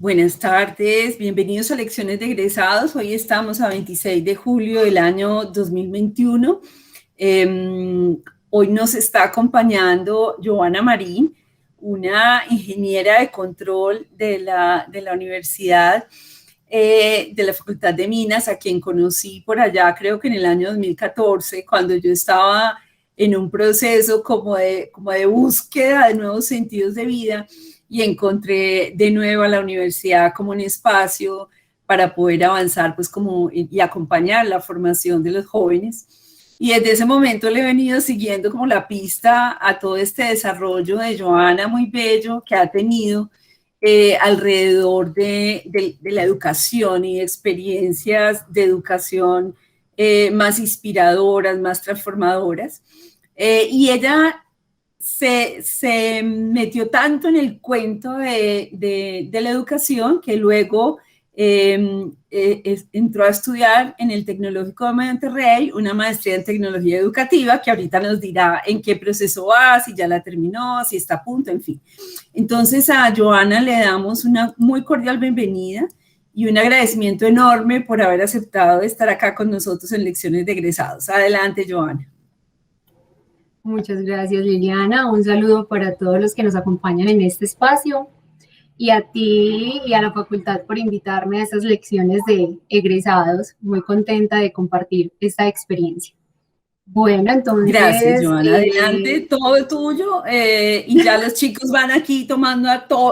Buenas tardes, bienvenidos a Lecciones de Egresados. Hoy estamos a 26 de julio del año 2021. Hoy nos está acompañando Joana Marín, una ingeniera de control de la universidad, de la Facultad de Minas, a quien conocí por allá, creo que en el año 2014, cuando yo estaba en un proceso como de búsqueda de nuevos sentidos de vida, y encontré de nuevo a la universidad como un espacio para poder avanzar pues como y acompañar la formación de los jóvenes. Y desde ese momento le he venido siguiendo como la pista a todo este desarrollo de Joana muy bello que ha tenido alrededor de la educación y experiencias de educación más inspiradoras, más transformadoras. Y ella se metió tanto en el cuento de la educación que luego entró a estudiar en el Tecnológico de Monterrey una maestría en tecnología educativa, que ahorita nos dirá en qué proceso va, si ya la terminó, si está a punto, en fin. Entonces a Joana le damos una muy cordial bienvenida y un agradecimiento enorme por haber aceptado estar acá con nosotros en Lecciones de Egresados. Adelante, Joana. Muchas gracias, Liliana. Un saludo para todos los que nos acompañan en este espacio y a ti y a la facultad por invitarme a estas lecciones de egresados. Muy contenta de compartir esta experiencia. Bueno, entonces... Gracias, Joana. Adelante, todo tuyo. Y ya los chicos van aquí tomando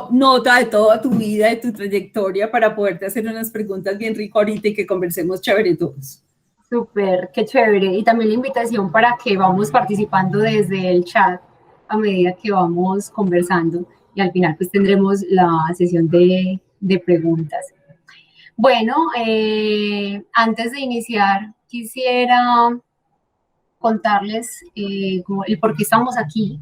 nota de toda tu vida, de tu trayectoria, para poderte hacer unas preguntas bien rico ahorita y que conversemos chévere todos. Súper, qué chévere. Y también la invitación para que vamos participando desde el chat a medida que vamos conversando. Y al final pues tendremos la sesión de preguntas. Bueno, antes de iniciar, quisiera contarles como el por qué estamos aquí.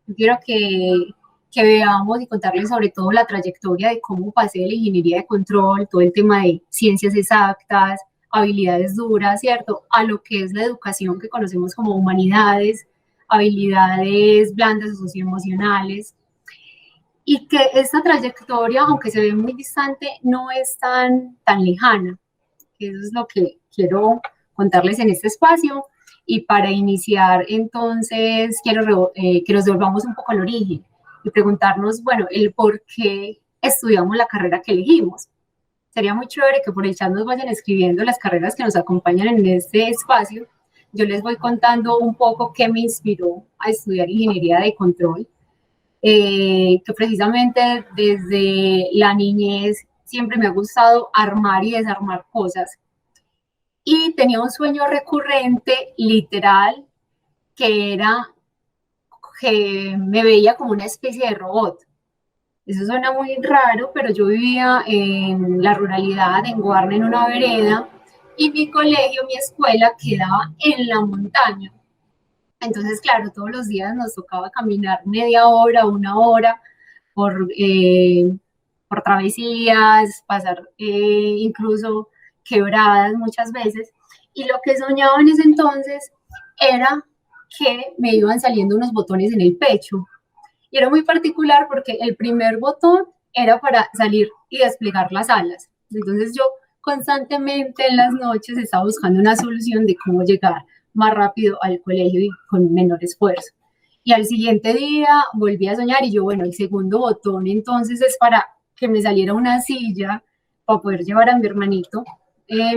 Yo quiero que veamos y contarles sobre todo la trayectoria de cómo pasé de la ingeniería de control, todo el tema de ciencias exactas, habilidades duras, ¿cierto?, a lo que es la educación que conocemos como humanidades, habilidades blandas o socioemocionales, y que esta trayectoria, aunque se ve muy distante, no es tan lejana. Eso es lo que quiero contarles en este espacio. Y para iniciar, entonces, quiero que nos devolvamos un poco al origen y preguntarnos, bueno, el por qué estudiamos la carrera que elegimos. Sería muy chévere que por el chat nos vayan escribiendo las carreras que nos acompañan en este espacio. Yo les voy contando un poco qué me inspiró a estudiar ingeniería de control, que precisamente desde la niñez siempre me ha gustado armar y desarmar cosas. Y tenía un sueño recurrente, literal, que era que me veía como una especie de robot. Eso suena muy raro, pero yo vivía en la ruralidad, en Guarne, en una vereda, y mi colegio, mi escuela, quedaba en la montaña. Entonces, claro, todos los días nos tocaba caminar media hora, una hora, por travesías, pasar incluso quebradas muchas veces. Y lo que soñaba en ese entonces era que me iban saliendo unos botones en el pecho. Y era muy particular porque el primer botón era para salir y desplegar las alas. Entonces yo constantemente en las noches estaba buscando una solución de cómo llegar más rápido al colegio y con menor esfuerzo. Y al siguiente día volví a soñar y yo, bueno, el segundo botón entonces es para que me saliera una silla para poder llevar a mi hermanito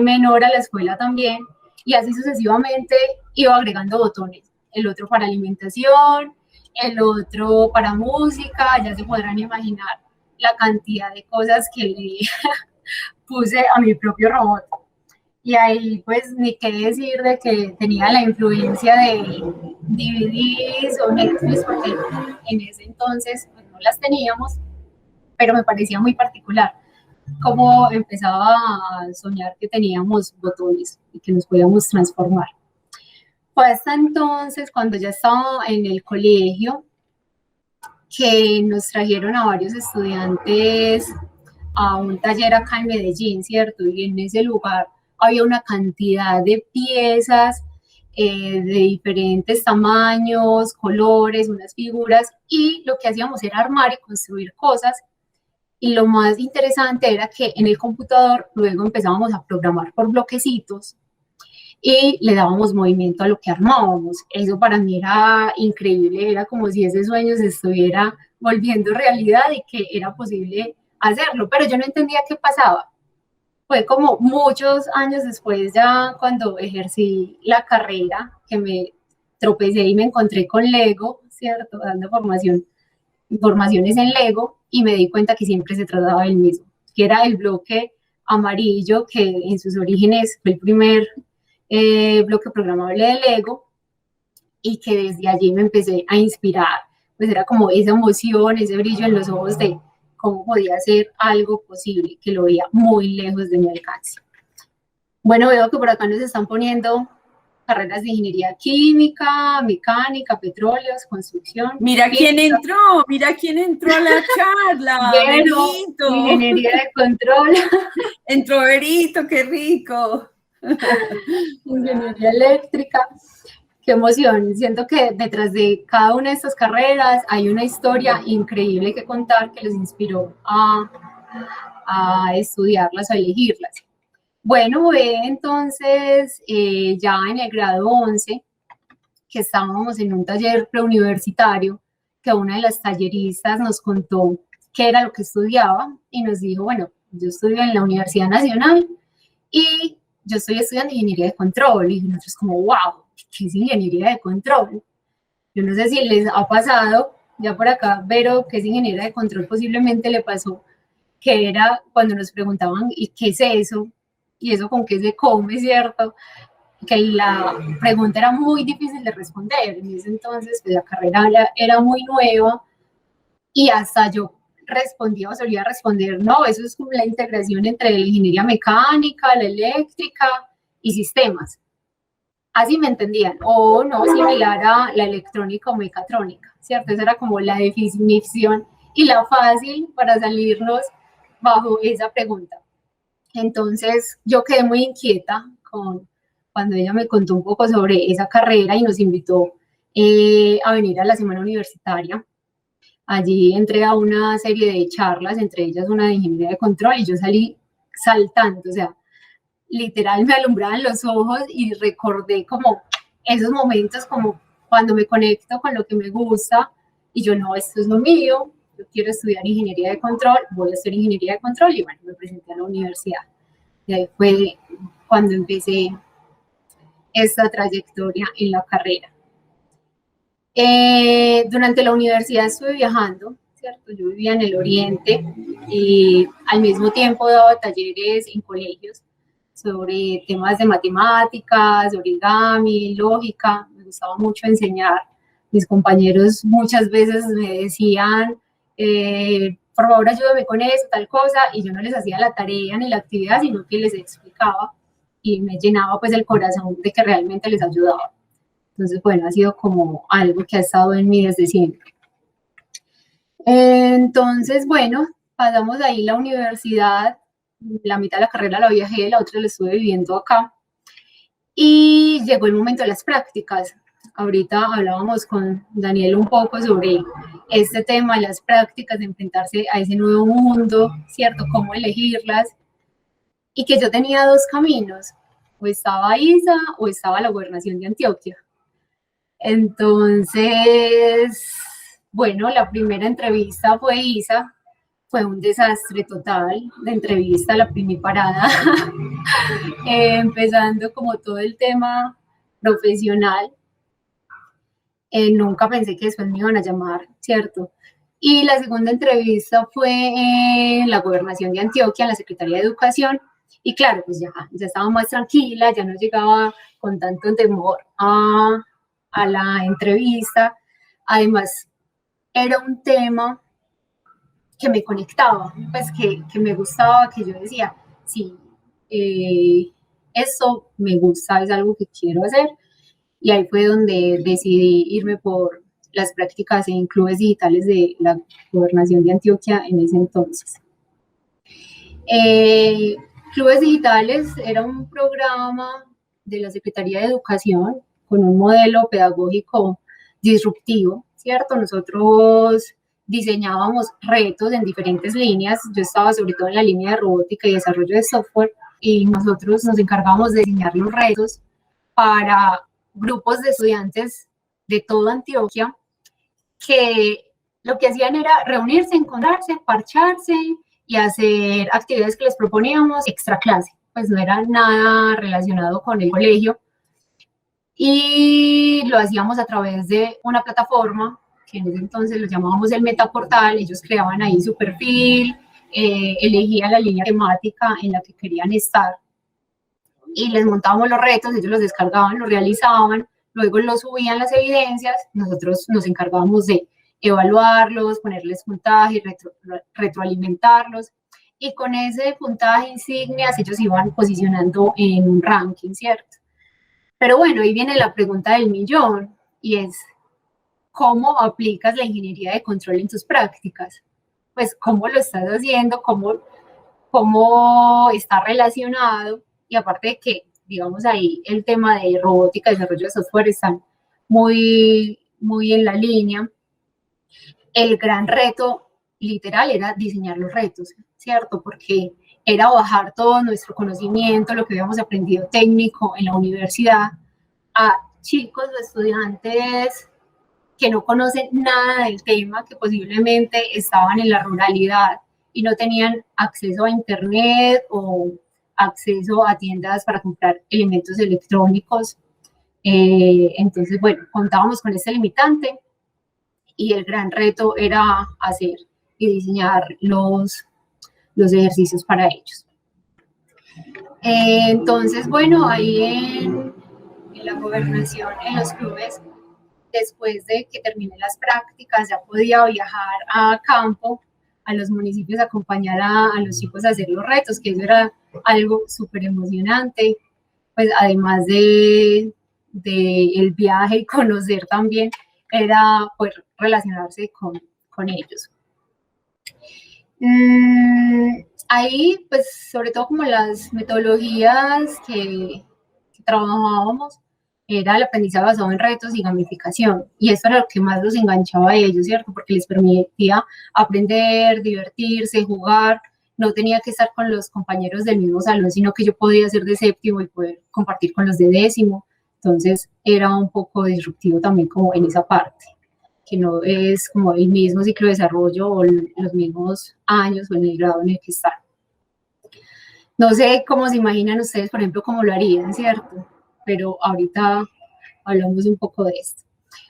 menor a la escuela también. Y así sucesivamente iba agregando botones. El otro para alimentación, el otro para música, ya se podrán imaginar la cantidad de cosas que le puse a mi propio robot. Y ahí pues ni qué decir de que tenía la influencia de DVDs o Netflix, porque en ese entonces pues, no las teníamos, pero me parecía muy particular cómo empezaba a soñar que teníamos botones y que nos podíamos transformar. Fue hasta entonces, cuando ya estaba en el colegio, que nos trajeron a varios estudiantes a un taller acá en Medellín, ¿cierto? Y en ese lugar había una cantidad de piezas de diferentes tamaños, colores, unas figuras, y lo que hacíamos era armar y construir cosas. Y lo más interesante era que en el computador luego empezábamos a programar por bloquecitos y le dábamos movimiento a lo que armábamos. Eso para mí era increíble, era como si ese sueño se estuviera volviendo realidad y que era posible hacerlo, pero yo no entendía qué pasaba. Fue como muchos años después, ya cuando ejercí la carrera, que me tropecé y me encontré con Lego, ¿cierto? Dando formaciones en Lego, y me di cuenta que siempre se trataba del mismo, que era el bloque amarillo, que en sus orígenes fue el primer bloque programable de Lego, y que desde allí me empecé a inspirar, pues era como esa emoción, ese brillo en los ojos de cómo podía ser algo posible, que lo veía muy lejos de mi alcance. Bueno, veo que por acá nos están poniendo carreras de ingeniería química, mecánica, petróleos, construcción. Física. Mira quién entró a la charla, Vero, Berito. ingeniería de control, Entró Berito, qué rico. ingeniería eléctrica. Qué emoción. Siento que detrás de cada una de estas carreras hay una historia increíble que contar que los inspiró a estudiarlas o a elegirlas. Bueno, entonces ya en el grado 11, que estábamos en un taller preuniversitario, que una de las talleristas nos contó qué era lo que estudiaba y nos dijo, bueno, yo estudio en la Universidad Nacional y yo estoy estudiando ingeniería de control. Y nosotros como, wow, ¿qué es ingeniería de control? Yo no sé si les ha pasado, ya por acá, pero que es ingeniería de control posiblemente le pasó, que era cuando nos preguntaban, ¿y qué es eso? Y eso con qué se come, ¿cierto? Que la pregunta era muy difícil de responder. En ese entonces, pues, la carrera era muy nueva y hasta yo respondía o solía responder, no, eso es como la integración entre la ingeniería mecánica, la eléctrica y sistemas. Así me entendían, o no, similar a la electrónica o mecatrónica, ¿cierto? Esa era como la definición y la fácil para salirnos bajo esa pregunta. Entonces yo quedé muy inquieta cuando ella me contó un poco sobre esa carrera y nos invitó a venir a la semana universitaria. Allí entré a una serie de charlas, entre ellas una de ingeniería de control, y yo salí saltando, o sea, literal me alumbraban los ojos y recordé como esos momentos, como cuando me conecto con lo que me gusta y yo, no, esto es lo mío, yo quiero estudiar ingeniería de control, voy a estudiar ingeniería de control, y bueno, me presenté a la universidad. Y ahí fue cuando empecé esta trayectoria en la carrera. Durante la universidad estuve viajando, ¿cierto? Yo vivía en el oriente y al mismo tiempo daba talleres en colegios sobre temas de matemáticas, origami, lógica. Me gustaba mucho enseñar. Mis compañeros muchas veces me decían, por favor ayúdame con eso, tal cosa, y yo no les hacía la tarea ni la actividad, sino que les explicaba y me llenaba pues el corazón de que realmente les ayudaba. Entonces, bueno, ha sido como algo que ha estado en mí desde siempre. Entonces, bueno, pasamos ahí la universidad, la mitad de la carrera la viajé, la otra la estuve viviendo acá. Y llegó el momento de las prácticas. Ahorita hablábamos con Daniel un poco sobre este tema, las prácticas, de enfrentarse a ese nuevo mundo, ¿cierto? Cómo elegirlas. Y que yo tenía dos caminos, o estaba ISA o estaba la gobernación de Antioquia. Entonces, bueno, la primera entrevista fue ISA, fue un desastre total de entrevista, la primera parada, empezando como todo el tema profesional. Nunca pensé que después me iban a llamar, ¿cierto? Y la segunda entrevista fue en la gobernación de Antioquia, en la Secretaría de Educación, y claro, pues ya estaba más tranquila, ya no llegaba con tanto temor a la entrevista. Además, era un tema que me conectaba, pues que me gustaba, que yo decía, sí, eso me gusta, es algo que quiero hacer. Y ahí fue donde decidí irme por las prácticas en clubes digitales de la gobernación de Antioquia en ese entonces. Clubes digitales era un programa de la Secretaría de Educación con un modelo pedagógico disruptivo, ¿cierto? Nosotros diseñábamos retos en diferentes líneas. Yo estaba sobre todo en la línea de robótica y desarrollo de software, y nosotros nos encargábamos de diseñar los retos para grupos de estudiantes de toda Antioquia, que lo que hacían era reunirse, encontrarse, parcharse y hacer actividades que les proponíamos extra clase, pues no era nada relacionado con el colegio, y lo hacíamos a través de una plataforma que en ese entonces lo llamábamos el Metaportal. Ellos creaban ahí su perfil, elegían la línea temática en la que querían estar y les montábamos los retos, ellos los descargaban, los realizaban, luego los subían las evidencias, nosotros nos encargábamos de evaluarlos, ponerles puntaje, retroalimentarlos, y con ese puntaje insignias ellos iban posicionando en un ranking, ¿cierto? Pero bueno, ahí viene la pregunta del millón, y es, ¿cómo aplicas la ingeniería de control en tus prácticas? Pues, ¿cómo lo estás haciendo? ¿Cómo está relacionado? Y aparte de que, digamos, ahí el tema de robótica, desarrollo de software están muy, muy en la línea. El gran reto literal era diseñar los retos, ¿cierto? Porque era bajar todo nuestro conocimiento, lo que habíamos aprendido técnico en la universidad, a chicos o estudiantes que no conocen nada del tema, que posiblemente estaban en la ruralidad y no tenían acceso a internet o acceso a tiendas para comprar elementos electrónicos. Entonces, bueno, contábamos con este limitante y el gran reto era hacer y diseñar los ejercicios para ellos. Entonces, bueno, ahí en la gobernación, en los clubes, después de que terminé las prácticas, ya podía viajar a campo, a los municipios, a acompañar a los chicos a hacer los retos, que eso era algo súper emocionante, pues además de el viaje y conocer también, era poder relacionarse con ellos. Ahí, pues, sobre todo como las metodologías que trabajábamos, era el aprendizaje basado en retos y gamificación, y eso era lo que más los enganchaba a ellos, ¿cierto? Porque les permitía aprender, divertirse, jugar, no tenía que estar con los compañeros del mismo salón, sino que yo podía ser de séptimo y poder compartir con los de décimo. Entonces era un poco disruptivo también como en esa parte, que no es como el mismo ciclo de desarrollo o los mismos años o en el grado en el que están. No sé cómo se imaginan ustedes, por ejemplo, cómo lo harían, ¿cierto? Pero ahorita hablamos un poco de esto.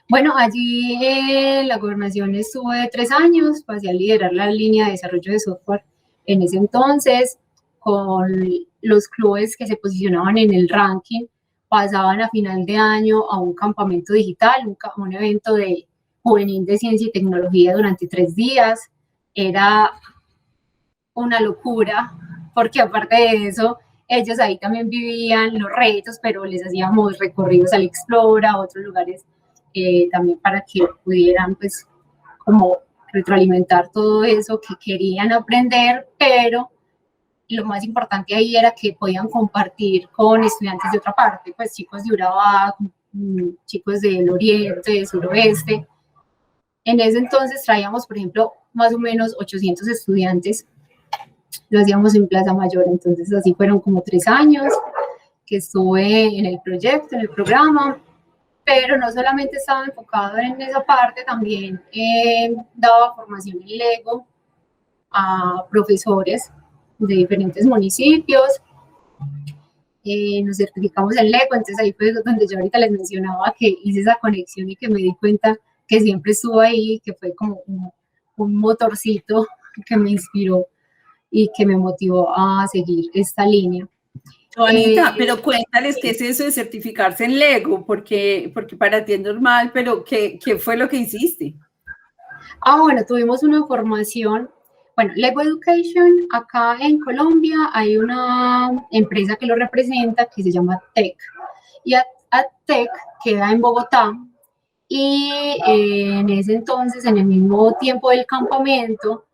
Bueno, allí en la gobernación estuve 3 años, pasé a liderar la línea de desarrollo de software en ese entonces, con los clubes que se posicionaban en el ranking, pasaban a final de año a un campamento digital, un evento de juvenil de ciencia y tecnología durante 3 días. Era una locura, porque aparte de eso, ellos ahí también vivían los retos, pero les hacíamos recorridos al Explora, a otros lugares también para que pudieran, pues, como retroalimentar todo eso que querían aprender, pero lo más importante ahí era que podían compartir con estudiantes de otra parte, pues chicos de Urabá, chicos del oriente, del suroeste. En ese entonces traíamos, por ejemplo, más o menos 800 estudiantes, lo hacíamos en Plaza Mayor. Entonces así fueron como 3 años que estuve en el proyecto, en el programa, pero no solamente estaba enfocado en esa parte, también daba formación en Lego a profesores de diferentes municipios. Nos certificamos en Lego, entonces ahí fue donde yo ahorita les mencionaba que hice esa conexión y que me di cuenta que siempre estuvo ahí, que fue como un motorcito que me inspiró y que me motivó a seguir esta línea. Juanita, pero cuéntales qué es eso de certificarse en Lego, porque para ti es normal, pero ¿qué fue lo que hiciste? Bueno, tuvimos una formación, bueno, Lego Education, acá en Colombia hay una empresa que lo representa que se llama TEC, y TEC queda en Bogotá, y en ese entonces, en el mismo tiempo del campamento,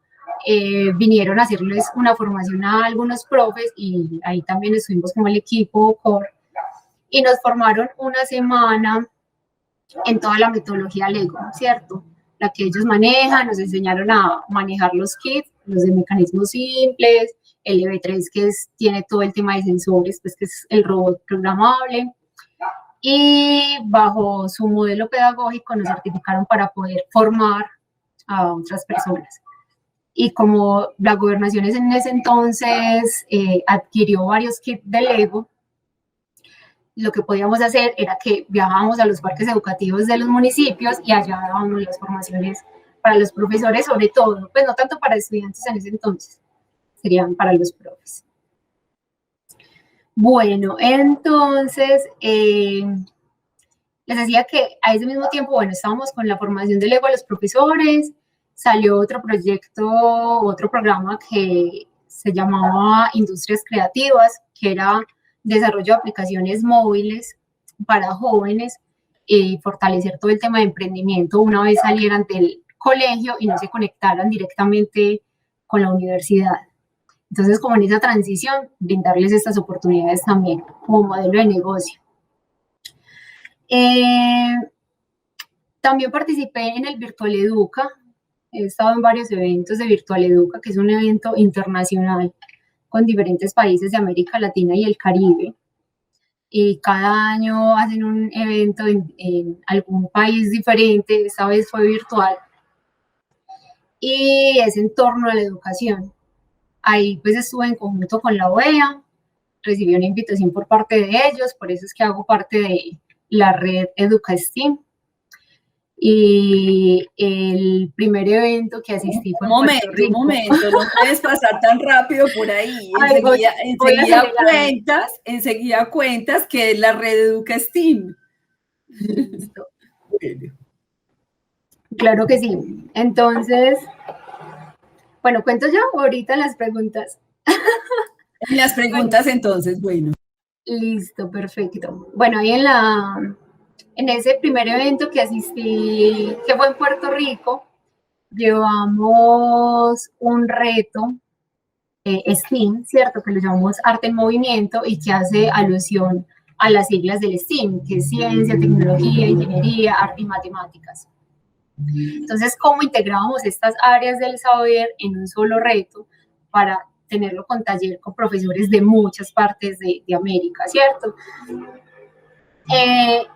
vinieron a hacerles una formación a algunos profes, y ahí también estuvimos como el equipo core, y nos formaron una semana en toda la metodología Lego, ¿cierto? la que ellos manejan, nos enseñaron a manejar los kits, los de mecanismos simples, el EV3 tiene todo el tema de sensores, pues que es el robot programable, y bajo su modelo pedagógico nos certificaron para poder formar a otras personas. Y como la gobernación en ese entonces adquirió varios kits de Lego, lo que podíamos hacer era que viajábamos a los parques educativos de los municipios y allá dábamos las formaciones para los profesores, sobre todo, pues no tanto para estudiantes en ese entonces, serían para los profes. Bueno, entonces, les decía que a ese mismo tiempo, bueno, estábamos con la formación de Lego a los profesores, salió otro proyecto, otro programa que se llamaba Industrias Creativas, que era desarrollo de aplicaciones móviles para jóvenes y fortalecer todo el tema de emprendimiento una vez salieran del colegio y no se conectaran directamente con la universidad. Entonces, como en esa transición, brindarles estas oportunidades también como modelo de negocio. También participé en el Virtual Educa. He estado en varios eventos de Virtual Educa, que es un evento internacional con diferentes países de América Latina y el Caribe. Y cada año hacen un evento en algún país diferente, esta vez fue virtual. Y es en torno a la educación. Ahí pues estuve en conjunto con la OEA, recibí una invitación por parte de ellos, por eso es que hago parte de la red EducaSTEAM. Y el primer evento que asistí fue en Puerto Rico. Un momento, no puedes pasar tan rápido por ahí. Enseguida cuentas que es la red EducaSTEAM. Listo. Claro que sí. Entonces, bueno, ¿cuento yo ahorita las preguntas? Las preguntas entonces, bueno. Listo, perfecto. Bueno, ahí en ese primer evento que asistí, que fue en Puerto Rico, llevamos un reto STEAM, ¿cierto? Que lo llamamos Arte en Movimiento y que hace alusión a las siglas del STEAM, que es Ciencia, Tecnología, Ingeniería, Arte y Matemáticas. Entonces, ¿cómo integrábamos estas áreas del saber en un solo reto para tenerlo con taller con profesores de muchas partes de América, ¿cierto?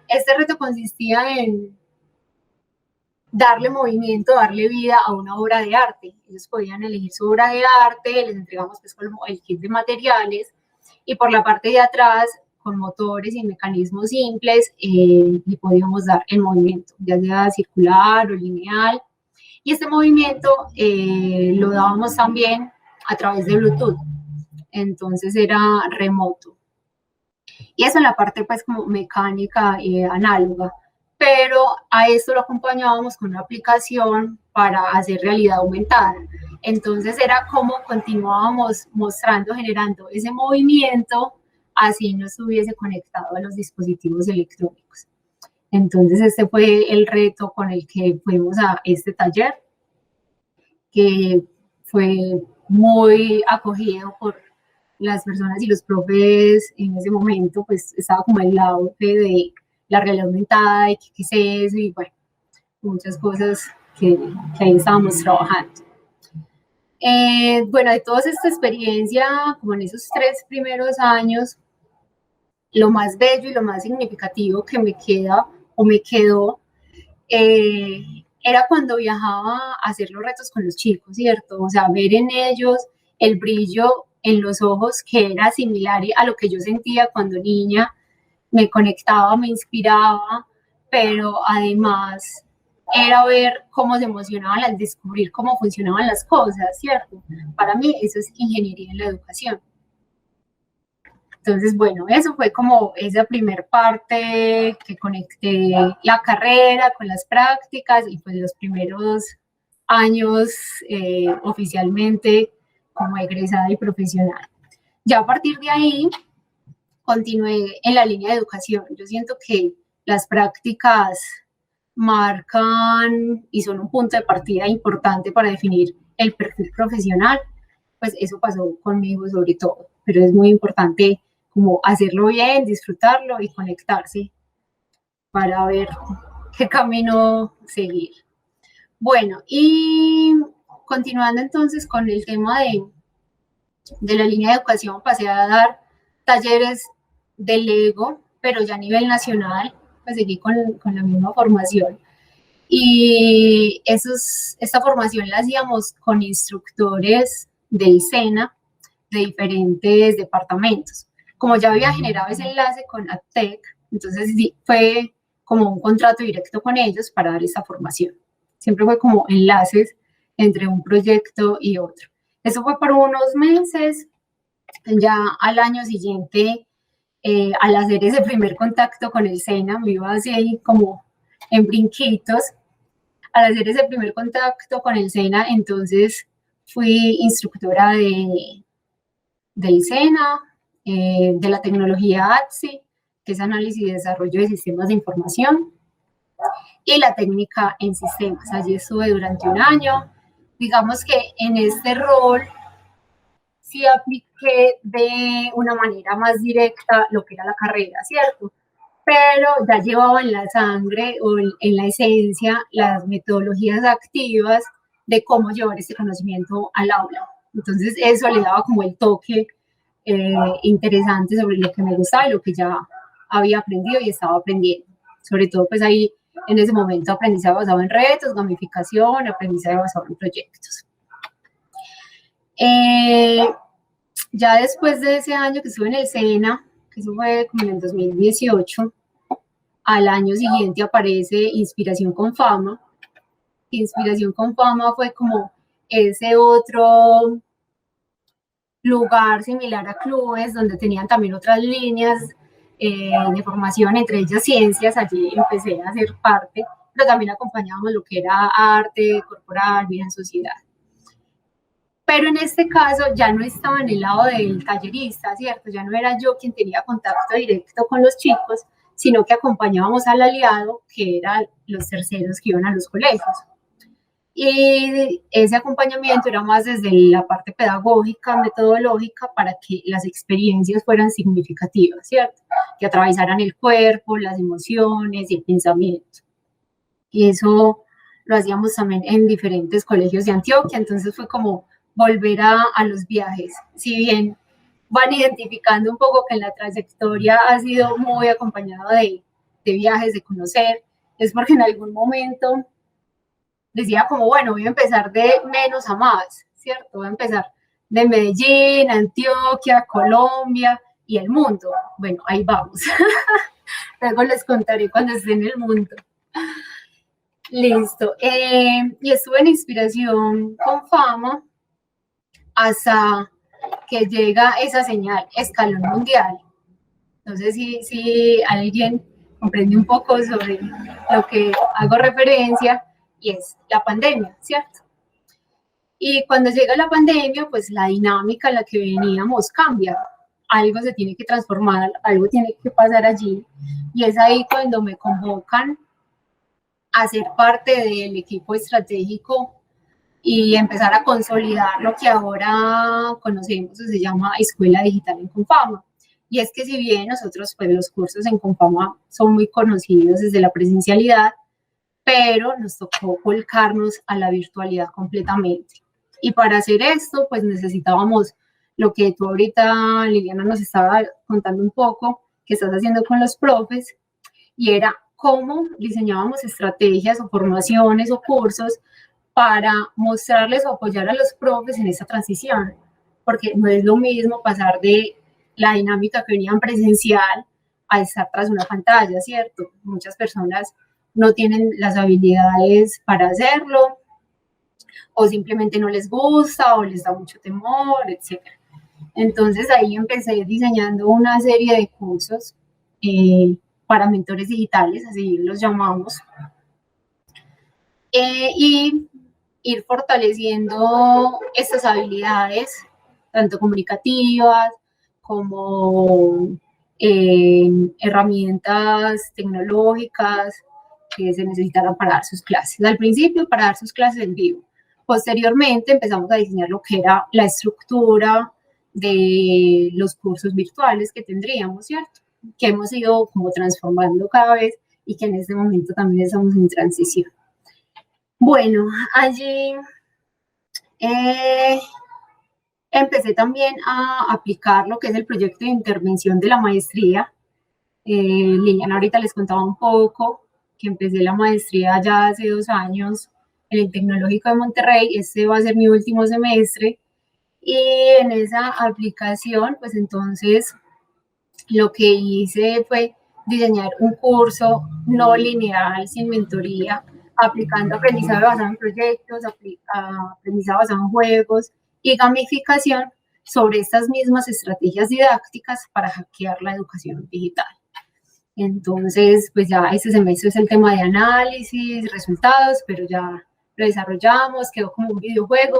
Este reto consistía en darle movimiento, darle vida a una obra de arte. Ellos podían elegir su obra de arte, les entregamos pues el kit de materiales y por la parte de atrás, con motores y mecanismos simples, le podíamos dar el movimiento, ya sea circular o lineal. Y este movimiento lo dábamos también a través de Bluetooth, entonces era remoto. Y eso en la parte pues como mecánica y análoga, pero a esto lo acompañábamos con una aplicación para hacer realidad aumentada. Entonces era como continuábamos mostrando, generando ese movimiento, así no estuviese conectado a los dispositivos electrónicos. Entonces este fue el reto con el que fuimos a este taller, que fue muy acogido por las personas y los profes en ese momento, pues estaba como el lado de la realidad aumentada y qué es eso, y bueno, muchas cosas que ahí estábamos trabajando. Bueno, de toda esta experiencia, como en esos 3 primeros años, lo más bello y lo más significativo que me queda o me quedó era cuando viajaba a hacer los retos con los chicos, ¿cierto? O sea, ver en ellos el brillo en los ojos que era similar a lo que yo sentía cuando niña, me conectaba, me inspiraba, pero además era ver cómo se emocionaban al descubrir cómo funcionaban las cosas, ¿cierto? Para mí eso es ingeniería en la educación. Entonces, bueno, eso fue como esa primer parte que conecté la carrera con las prácticas y pues los primeros años oficialmente como egresada y profesional. Ya a partir de ahí, continué en la línea de educación. Yo siento que las prácticas marcan y son un punto de partida importante para definir el perfil profesional. Pues eso pasó conmigo sobre todo, pero es muy importante como hacerlo bien, disfrutarlo y conectarse para ver qué camino seguir. Bueno, y continuando entonces con el tema de la línea de educación, pasé a dar talleres de Lego, pero ya a nivel nacional, pues seguí con la misma formación. Y esta formación la hacíamos con instructores del SENA de diferentes departamentos. Como ya había generado ese enlace con AdTech, entonces fue como un contrato directo con ellos para dar esa formación. Siempre fue como enlaces entre un proyecto y otro. Eso fue por unos meses. Ya al año siguiente, al hacer ese primer contacto con el SENA, me iba así como en brinquitos. Al hacer ese primer contacto con el SENA, entonces fui instructora del SENA, de la tecnología ATSI, que es análisis y desarrollo de sistemas de información, y la técnica en sistemas. Allí estuve durante un año. Digamos que en este rol sí apliqué de una manera más directa lo que era la carrera, ¿cierto? Pero ya llevaba en la sangre o en la esencia las metodologías activas de cómo llevar ese conocimiento al aula. Entonces eso le daba como el toque interesante sobre lo que me gustaba y lo que ya había aprendido y estaba aprendiendo. Sobre todo pues ahí en ese momento aprendizaje basado en retos, gamificación, aprendizaje basado en proyectos. Ya después de ese año que estuve en el SENA, que eso fue como en el 2018, al año siguiente aparece Inspiración con Fama. Inspiración con Fama fue como ese otro lugar similar a clubes, donde tenían también otras líneas de formación, entre ellas ciencias. Allí empecé a ser parte, pero también acompañábamos lo que era arte corporal, vida en sociedad. Pero en este caso ya no estaba en el lado del tallerista, ¿cierto? Ya no era yo quien tenía contacto directo con los chicos, sino que acompañábamos al aliado, que eran los terceros que iban a los colegios. Y ese acompañamiento era más desde la parte pedagógica, metodológica, para que las experiencias fueran significativas, ¿cierto? Que atravesaran el cuerpo, las emociones y el pensamiento. Y eso lo hacíamos también en diferentes colegios de Antioquia, entonces fue como volver a los viajes. Si bien van identificando un poco que la trayectoria ha sido muy acompañada de viajes, de conocer, es porque en algún momento decía como, bueno, voy a empezar de menos a más, ¿cierto? Voy a empezar de Medellín, Antioquia, Colombia y el mundo. Bueno, ahí vamos. Luego les contaré cuando esté en el mundo. Listo. Y estuve en Inspiración con Fama hasta que llega esa señal escalón mundial. No sé si alguien comprende un poco sobre lo que hago referencia, y es la pandemia, ¿cierto? Y cuando llega la pandemia, pues la dinámica en la que veníamos cambia. Algo se tiene que transformar, algo tiene que pasar allí. Y es ahí cuando me convocan a ser parte del equipo estratégico y empezar a consolidar lo que ahora conocemos o se llama Escuela Digital en Confama. Y es que si bien nosotros, pues los cursos en Confama son muy conocidos desde la presencialidad, pero nos tocó volcarnos a la virtualidad completamente. Y para hacer esto, pues necesitábamos lo que tú ahorita, Liliana, nos estaba contando un poco, que estás haciendo con los profes, y era cómo diseñábamos estrategias o formaciones o cursos para mostrarles o apoyar a los profes en esa transición, porque no es lo mismo pasar de la dinámica que venían presencial a estar tras una pantalla, ¿cierto? Muchas personas no tienen las habilidades para hacerlo, o simplemente no les gusta, o les da mucho temor, etc. Entonces ahí empecé diseñando una serie de cursos para mentores digitales, así los llamamos, y ir fortaleciendo estas habilidades, tanto comunicativas como herramientas tecnológicas que se necesitaran para dar sus clases. Al principio, para dar sus clases en vivo. Posteriormente, empezamos a diseñar lo que era la estructura de los cursos virtuales que tendríamos, ¿cierto? Que hemos ido como transformando cada vez y que en este momento también estamos en transición. Bueno, allí eh, empecé también a aplicar lo que es el proyecto de intervención de la maestría. Liliana ahorita les contaba un poco que empecé la maestría ya hace 2 años en el Tecnológico de Monterrey. Este va a ser mi último semestre. Y en esa aplicación, pues entonces lo que hice fue diseñar un curso no lineal, sin mentoría, aplicando aprendizaje basado en proyectos, aprendizaje basado en juegos y gamificación sobre estas mismas estrategias didácticas para hackear la educación digital. Entonces, pues ya este semestre es el tema de análisis, resultados, pero ya lo desarrollamos, quedó como un videojuego,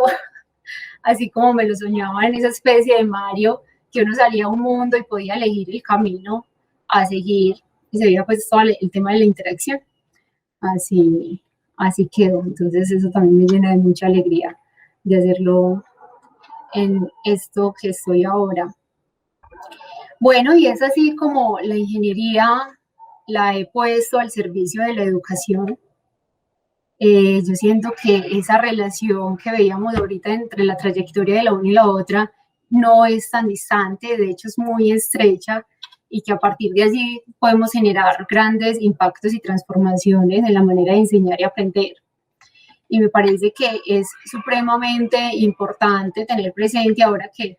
así como me lo soñaba en esa especie de Mario, que uno salía a un mundo y podía elegir el camino a seguir, y se veía pues todo el tema de la interacción. Así, así quedó. Entonces eso también me llena de mucha alegría de hacerlo en esto que estoy ahora. Bueno, y es así como la ingeniería la he puesto al servicio de la educación. Yo siento que esa relación que veíamos ahorita entre la trayectoria de la una y la otra no es tan distante, de hecho es muy estrecha y que a partir de allí podemos generar grandes impactos y transformaciones en la manera de enseñar y aprender. Y me parece que es supremamente importante tener presente ahora que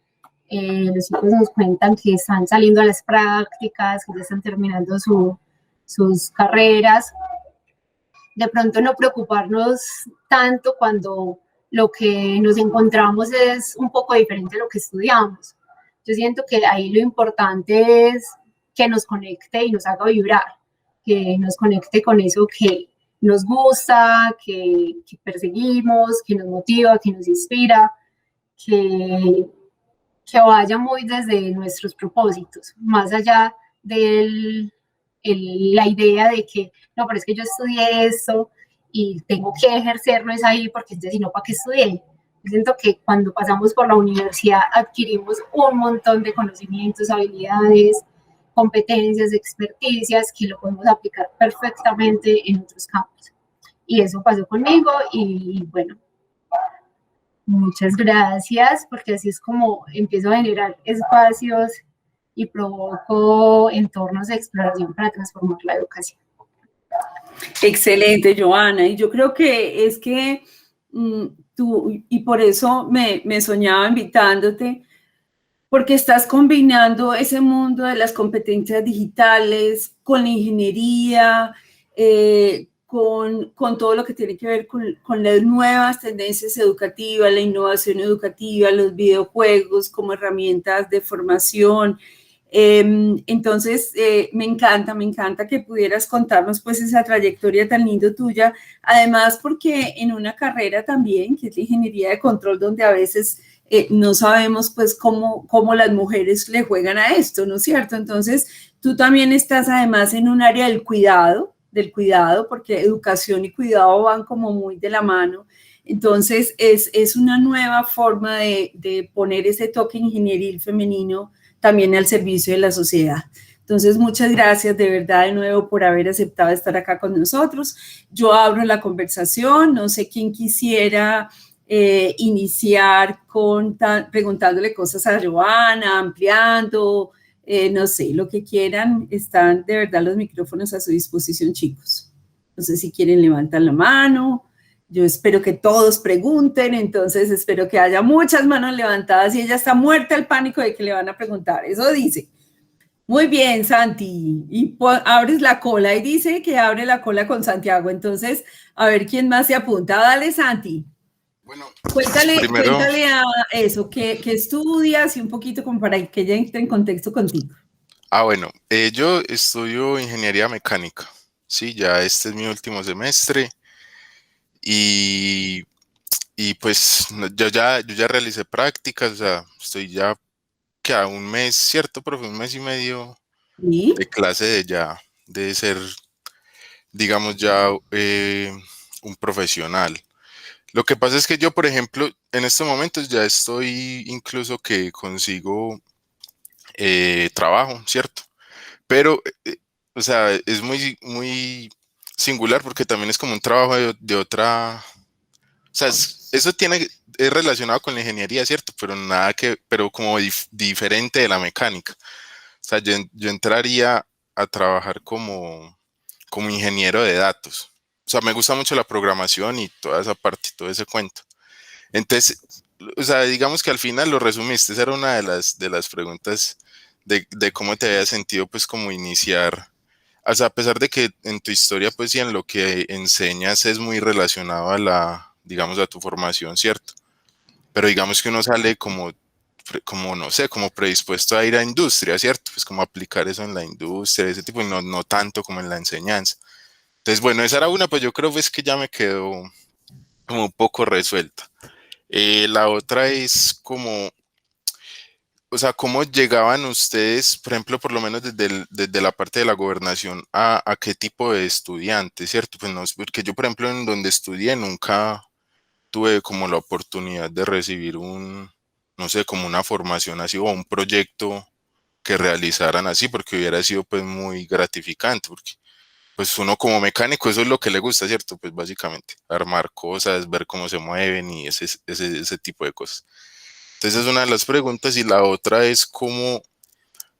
los chicos nos cuentan que están saliendo a las prácticas, que ya están terminando sus carreras, de pronto no preocuparnos tanto cuando lo que nos encontramos es un poco diferente a lo que estudiamos. Yo siento que ahí lo importante es que nos conecte y nos haga vibrar, que nos conecte con eso que nos gusta, que perseguimos, que nos motiva, que nos inspira, que, que vaya muy desde nuestros propósitos, más allá de la idea de que, no, pero es que yo estudié esto y tengo que ejercerlo es ahí porque si no, ¿para qué estudié? Yo siento que cuando pasamos por la universidad adquirimos un montón de conocimientos, habilidades, competencias, experticias que lo podemos aplicar perfectamente en otros campos. Y eso pasó conmigo y bueno, muchas gracias, porque así es como empiezo a generar espacios y provoco entornos de exploración para transformar la educación. Excelente, Joana. Y yo creo que es que tú, y por eso me soñaba invitándote, porque estás combinando ese mundo de las competencias digitales con la ingeniería, con todo lo que tiene que ver con las nuevas tendencias educativas, la innovación educativa, los videojuegos como herramientas de formación. Entonces, me encanta que pudieras contarnos pues esa trayectoria tan lindo tuya, además porque en una carrera también, que es la ingeniería de control, donde a veces no sabemos pues cómo las mujeres le juegan a esto, ¿no es cierto? Entonces, tú también estás además en un área del cuidado, porque educación y cuidado van como muy de la mano. Entonces, es una nueva forma de poner ese toque ingenieril femenino también al servicio de la sociedad. Entonces, muchas gracias de verdad de nuevo por haber aceptado estar acá con nosotros. Yo abro la conversación, no sé quién quisiera iniciar preguntándole cosas a Joana, ampliando, no sé, lo que quieran, están de verdad los micrófonos a su disposición, chicos. No sé si quieren levantar la mano. Yo espero que todos pregunten, entonces espero que haya muchas manos levantadas y ella está muerta el pánico de que le van a preguntar. Eso dice. Muy bien, Santi. Y abres la cola y dice que abre la cola con Santiago. Entonces, a ver quién más se apunta. Dale, Santi. Bueno, primero, Cuéntale a eso, que estudias y un poquito como para que ella entre en contexto contigo. bueno, yo estudio ingeniería mecánica, sí, ya este es mi último semestre y, y pues yo ya realicé prácticas, o sea, estoy ya que a un mes, ¿cierto, profe? Un mes y medio de ¿Sí? clase de ser, digamos, ya un profesional. Lo que pasa es que yo, por ejemplo, en estos momentos ya estoy incluso que consigo trabajo, ¿cierto? Pero, o sea, es muy singular porque también es como un trabajo de otra, o sea, eso es relacionado con la ingeniería, ¿cierto? Pero nada que, pero como diferente de la mecánica. O sea, yo entraría a trabajar como ingeniero de datos. O sea, me gusta mucho la programación y toda esa parte, todo ese cuento. Entonces, o sea, digamos que al final lo resumiste, esa era una de las preguntas de cómo te había sentido, pues, como iniciar. O sea, a pesar de que en tu historia, pues, y en lo que enseñas es muy relacionado a digamos, a tu formación, ¿cierto? Pero digamos que uno sale como no sé, como predispuesto a ir a industria, ¿cierto? Pues como aplicar eso en la industria, ese tipo, y no tanto como en la enseñanza. Entonces, bueno, esa era una, pues yo creo pues que ya me quedó como un poco resuelta. La otra es como, o sea, ¿cómo llegaban ustedes, por ejemplo, por lo menos desde la parte de la gobernación, a qué tipo de estudiantes, ¿cierto? Pues no, porque yo, por ejemplo, en donde estudié nunca tuve como la oportunidad de recibir no sé, como una formación así o un proyecto que realizaran así, porque hubiera sido pues muy gratificante, porque pues uno como mecánico eso es lo que le gusta, ¿cierto? Pues básicamente armar cosas, ver cómo se mueven y ese tipo de cosas. Entonces es una de las preguntas y la otra es cómo,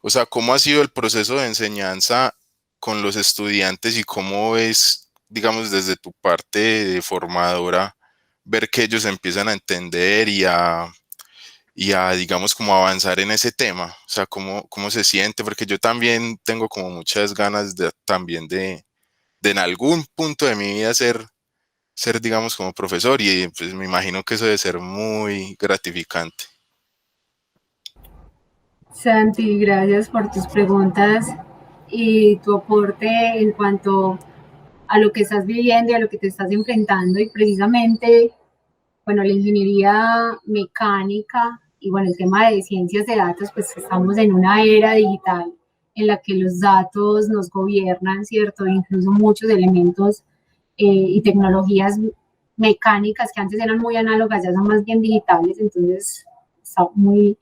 o sea, cómo ha sido el proceso de enseñanza con los estudiantes y cómo ves, digamos, desde tu parte de formadora, ver que ellos empiezan a entender y a, digamos, como avanzar en ese tema. O sea, cómo se siente, porque yo también tengo como muchas ganas también de en algún punto de mi vida ser, digamos, como profesor y pues me imagino que eso debe ser muy gratificante. Santi, gracias por tus preguntas y tu aporte en cuanto a lo que estás viviendo y a lo que te estás enfrentando. Y precisamente, bueno, la ingeniería mecánica y bueno, el tema de ciencias de datos, pues estamos en una era digital en la que los datos nos gobiernan, ¿cierto? Incluso muchos elementos y tecnologías mecánicas que antes eran muy análogas ya son más bien digitales, entonces está muy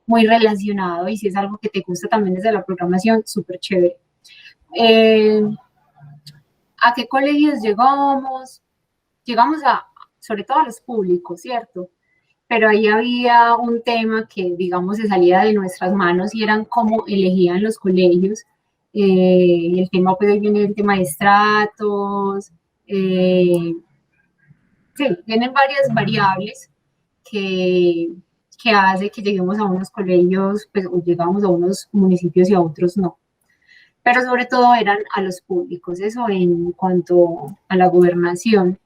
relacionado y si es algo que te gusta también desde la programación, súper chévere. Eh, ¿A qué colegios llegamos? Llegamos sobre todo a los públicos, ¿cierto? Pero ahí había un tema que, digamos, se salía de nuestras manos y eran cómo elegían los colegios. El tema, pues, ahí viene el tema de estratos, sí, vienen varias variables que, que hace que lleguemos a unos colegios, pues, o llegamos a unos municipios y a otros no. Pero sobre todo eran a los públicos, eso en cuanto a la gobernación.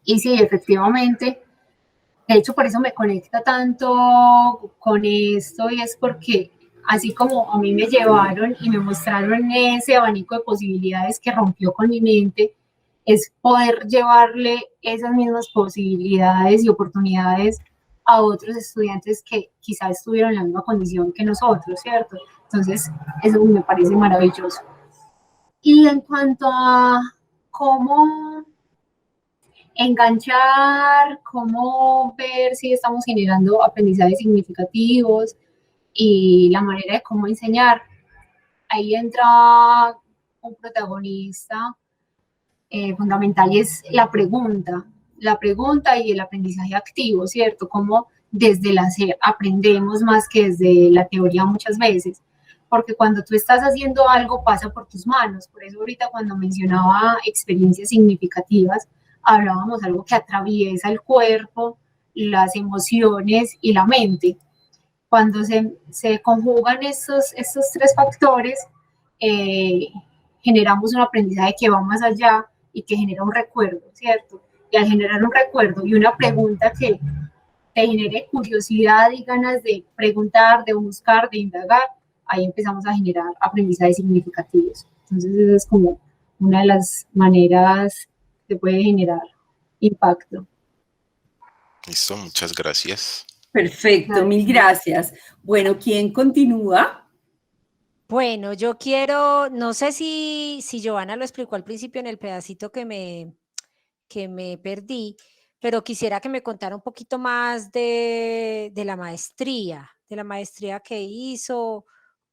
Y sí, efectivamente, de hecho, por eso me conecta tanto con esto y es porque así como a mí me llevaron y me mostraron ese abanico de posibilidades que rompió con mi mente, es poder llevarle esas mismas posibilidades y oportunidades a otros estudiantes que quizás estuvieron en la misma condición que nosotros, ¿cierto? Entonces, eso me parece maravilloso. Y en cuanto a cómo enganchar, cómo ver si estamos generando aprendizajes significativos y la manera de cómo enseñar. Ahí entra un protagonista fundamental y es la pregunta y el aprendizaje activo, ¿cierto? Cómo desde el hacer aprendemos más que desde la teoría muchas veces, porque cuando tú estás haciendo algo pasa por tus manos, por eso ahorita cuando mencionaba experiencias significativas, hablábamos algo que atraviesa el cuerpo, las emociones y la mente. Cuando se conjugan estos tres factores, eh, generamos un aprendizaje que va más allá y que genera un recuerdo, ¿cierto? Y al generar un recuerdo y una pregunta que te genere curiosidad y ganas de preguntar, de buscar, de indagar, ahí empezamos a generar aprendizajes significativos. Entonces, esa es como una de las maneras que puede generar impacto. Listo, muchas gracias. Perfecto, mil gracias. Bueno, ¿quién continúa? Bueno, yo quiero, no sé si Giovanna lo explicó al principio en el pedacito que me perdí, pero quisiera que me contara un poquito más de la maestría que hizo,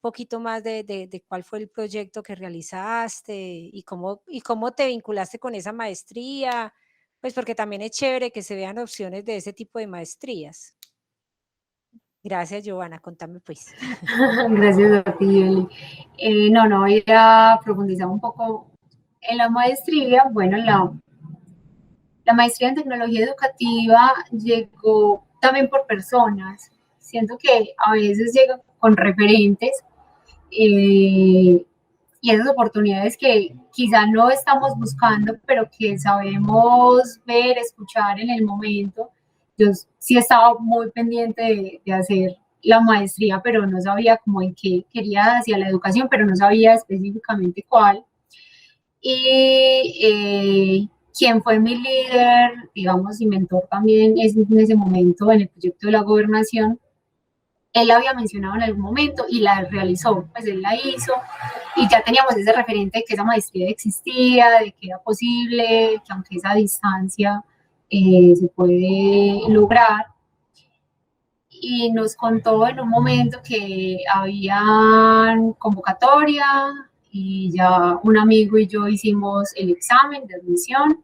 poquito más de cuál fue el proyecto que realizaste y cómo te vinculaste con esa maestría, pues porque también es chévere que se vean opciones de ese tipo de maestrías. Gracias, Giovanna, contame pues. Gracias a ti, Eli. No, voy a profundizar un poco en la maestría. Bueno, la maestría en tecnología educativa llegó también por personas. Siento que a veces llega con referentes y esas oportunidades que quizá no estamos buscando, pero que sabemos ver, escuchar en el momento. Yo sí estaba muy pendiente de hacer la maestría, pero no sabía cómo en qué quería hacia la educación, pero no sabía específicamente cuál. Y quien fue mi líder, digamos, y mentor también en ese momento en el proyecto de la gobernación, él la había mencionado en algún momento y la realizó, pues él la hizo y ya teníamos ese referente de que esa maestría existía, de que era posible, que aunque esa distancia se puede lograr. Y nos contó en un momento que habían convocatoria y ya un amigo y yo hicimos el examen de admisión.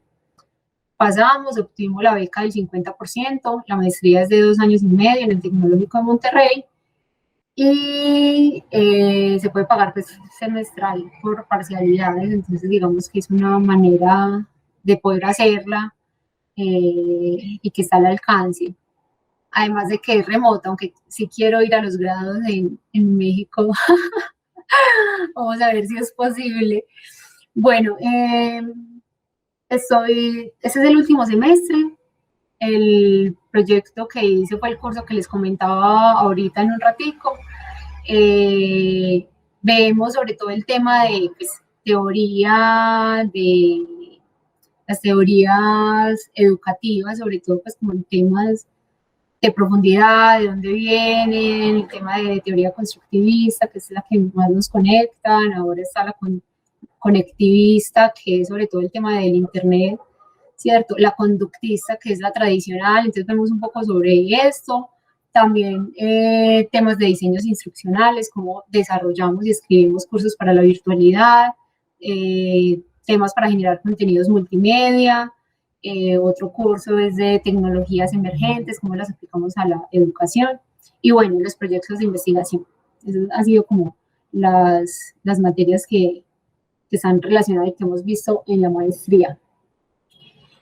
Pasamos, obtuvimos la beca del 50%, la maestría es de 2 años y medio en el Tecnológico de Monterrey y se puede pagar pues, semestral por parcialidades, entonces digamos que es una manera de poder hacerla y que está al alcance. Además de que es remota, aunque sí quiero ir a los grados en México, vamos a ver si es posible. Bueno, ese es el último semestre. El proyecto que hice fue el curso que les comentaba ahorita en un ratico. Vemos sobre todo el tema de pues, teoría, de las teorías educativas, sobre todo pues como en temas de profundidad, de dónde vienen, el tema de teoría constructivista, que es la que más nos conectan, ahora está la conectivista, que es sobre todo el tema del Internet, ¿cierto? La conductista, que es la tradicional, entonces vemos un poco sobre esto, también temas de diseños instruccionales, cómo desarrollamos y escribimos cursos para la virtualidad, temas para generar contenidos multimedia, otro curso es de tecnologías emergentes, cómo las aplicamos a la educación, y bueno, los proyectos de investigación. Eso han sido como las materias que están relacionadas y que hemos visto en la maestría.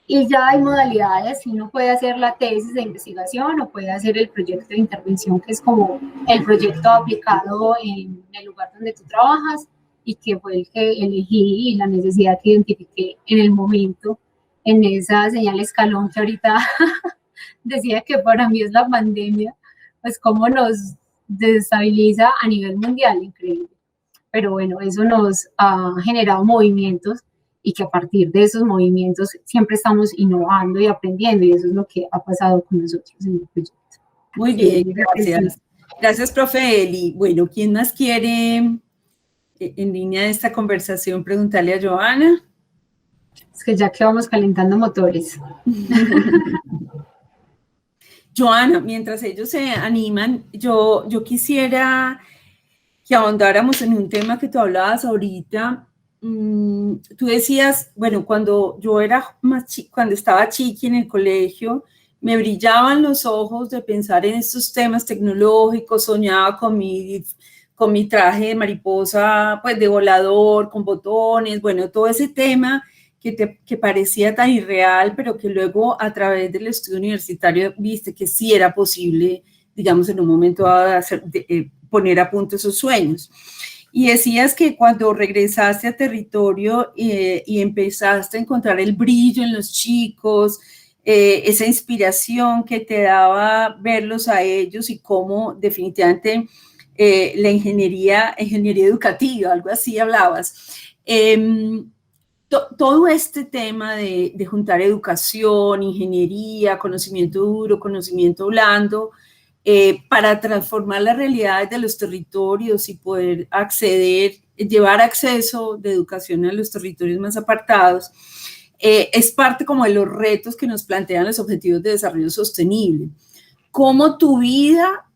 Y ya hay modalidades, uno puede hacer la tesis de investigación o puede hacer el proyecto de intervención, que es como el proyecto aplicado en el lugar donde tú trabajas y que fue el que elegí y la necesidad que identifiqué en el momento, en esa señal escalón que ahorita decía que para mí es la pandemia, pues cómo nos desestabiliza a nivel mundial, increíble. Pero bueno, eso nos ha generado movimientos y que a partir de esos movimientos siempre estamos innovando y aprendiendo, y eso es lo que ha pasado con nosotros en el proyecto. Muy bien, gracias. Gracias, profe Eli. Bueno, ¿quién más quiere, en línea de esta conversación, preguntarle a Giovanna? Es que ya que vamos calentando motores. Joana, mientras ellos se animan, yo quisiera que ahondáramos en un tema que tú hablabas ahorita. Tú decías, bueno, cuando yo era cuando estaba chiqui en el colegio, me brillaban los ojos de pensar en estos temas tecnológicos, soñaba con mi traje de mariposa, pues de volador, con botones, bueno, todo ese tema que parecía tan irreal, pero que luego a través del estudio universitario viste que sí era posible, digamos, en un momento dado poner a punto esos sueños. Y decías que cuando regresaste a territorio y empezaste a encontrar el brillo en los chicos, esa inspiración que te daba verlos a ellos y cómo definitivamente la ingeniería educativa, algo así hablabas. Todo este tema de juntar educación, ingeniería, conocimiento duro, conocimiento blando, para transformar las realidades de los territorios y poder llevar acceso de educación a los territorios más apartados, es parte como de los retos que nos plantean los Objetivos de Desarrollo Sostenible. ¿Cómo tu vida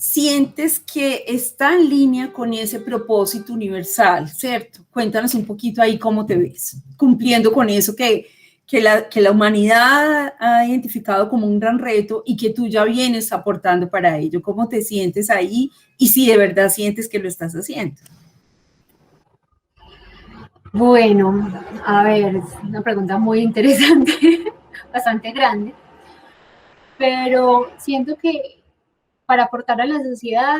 sientes que está en línea con ese propósito universal, ¿cierto? Cuéntanos un poquito ahí cómo te ves, cumpliendo con eso que la humanidad ha identificado como un gran reto y que tú ya vienes aportando para ello. ¿Cómo te sientes ahí? Y si de verdad sientes que lo estás haciendo. Bueno, a ver, es una pregunta muy interesante, bastante grande, pero siento que para aportar a la sociedad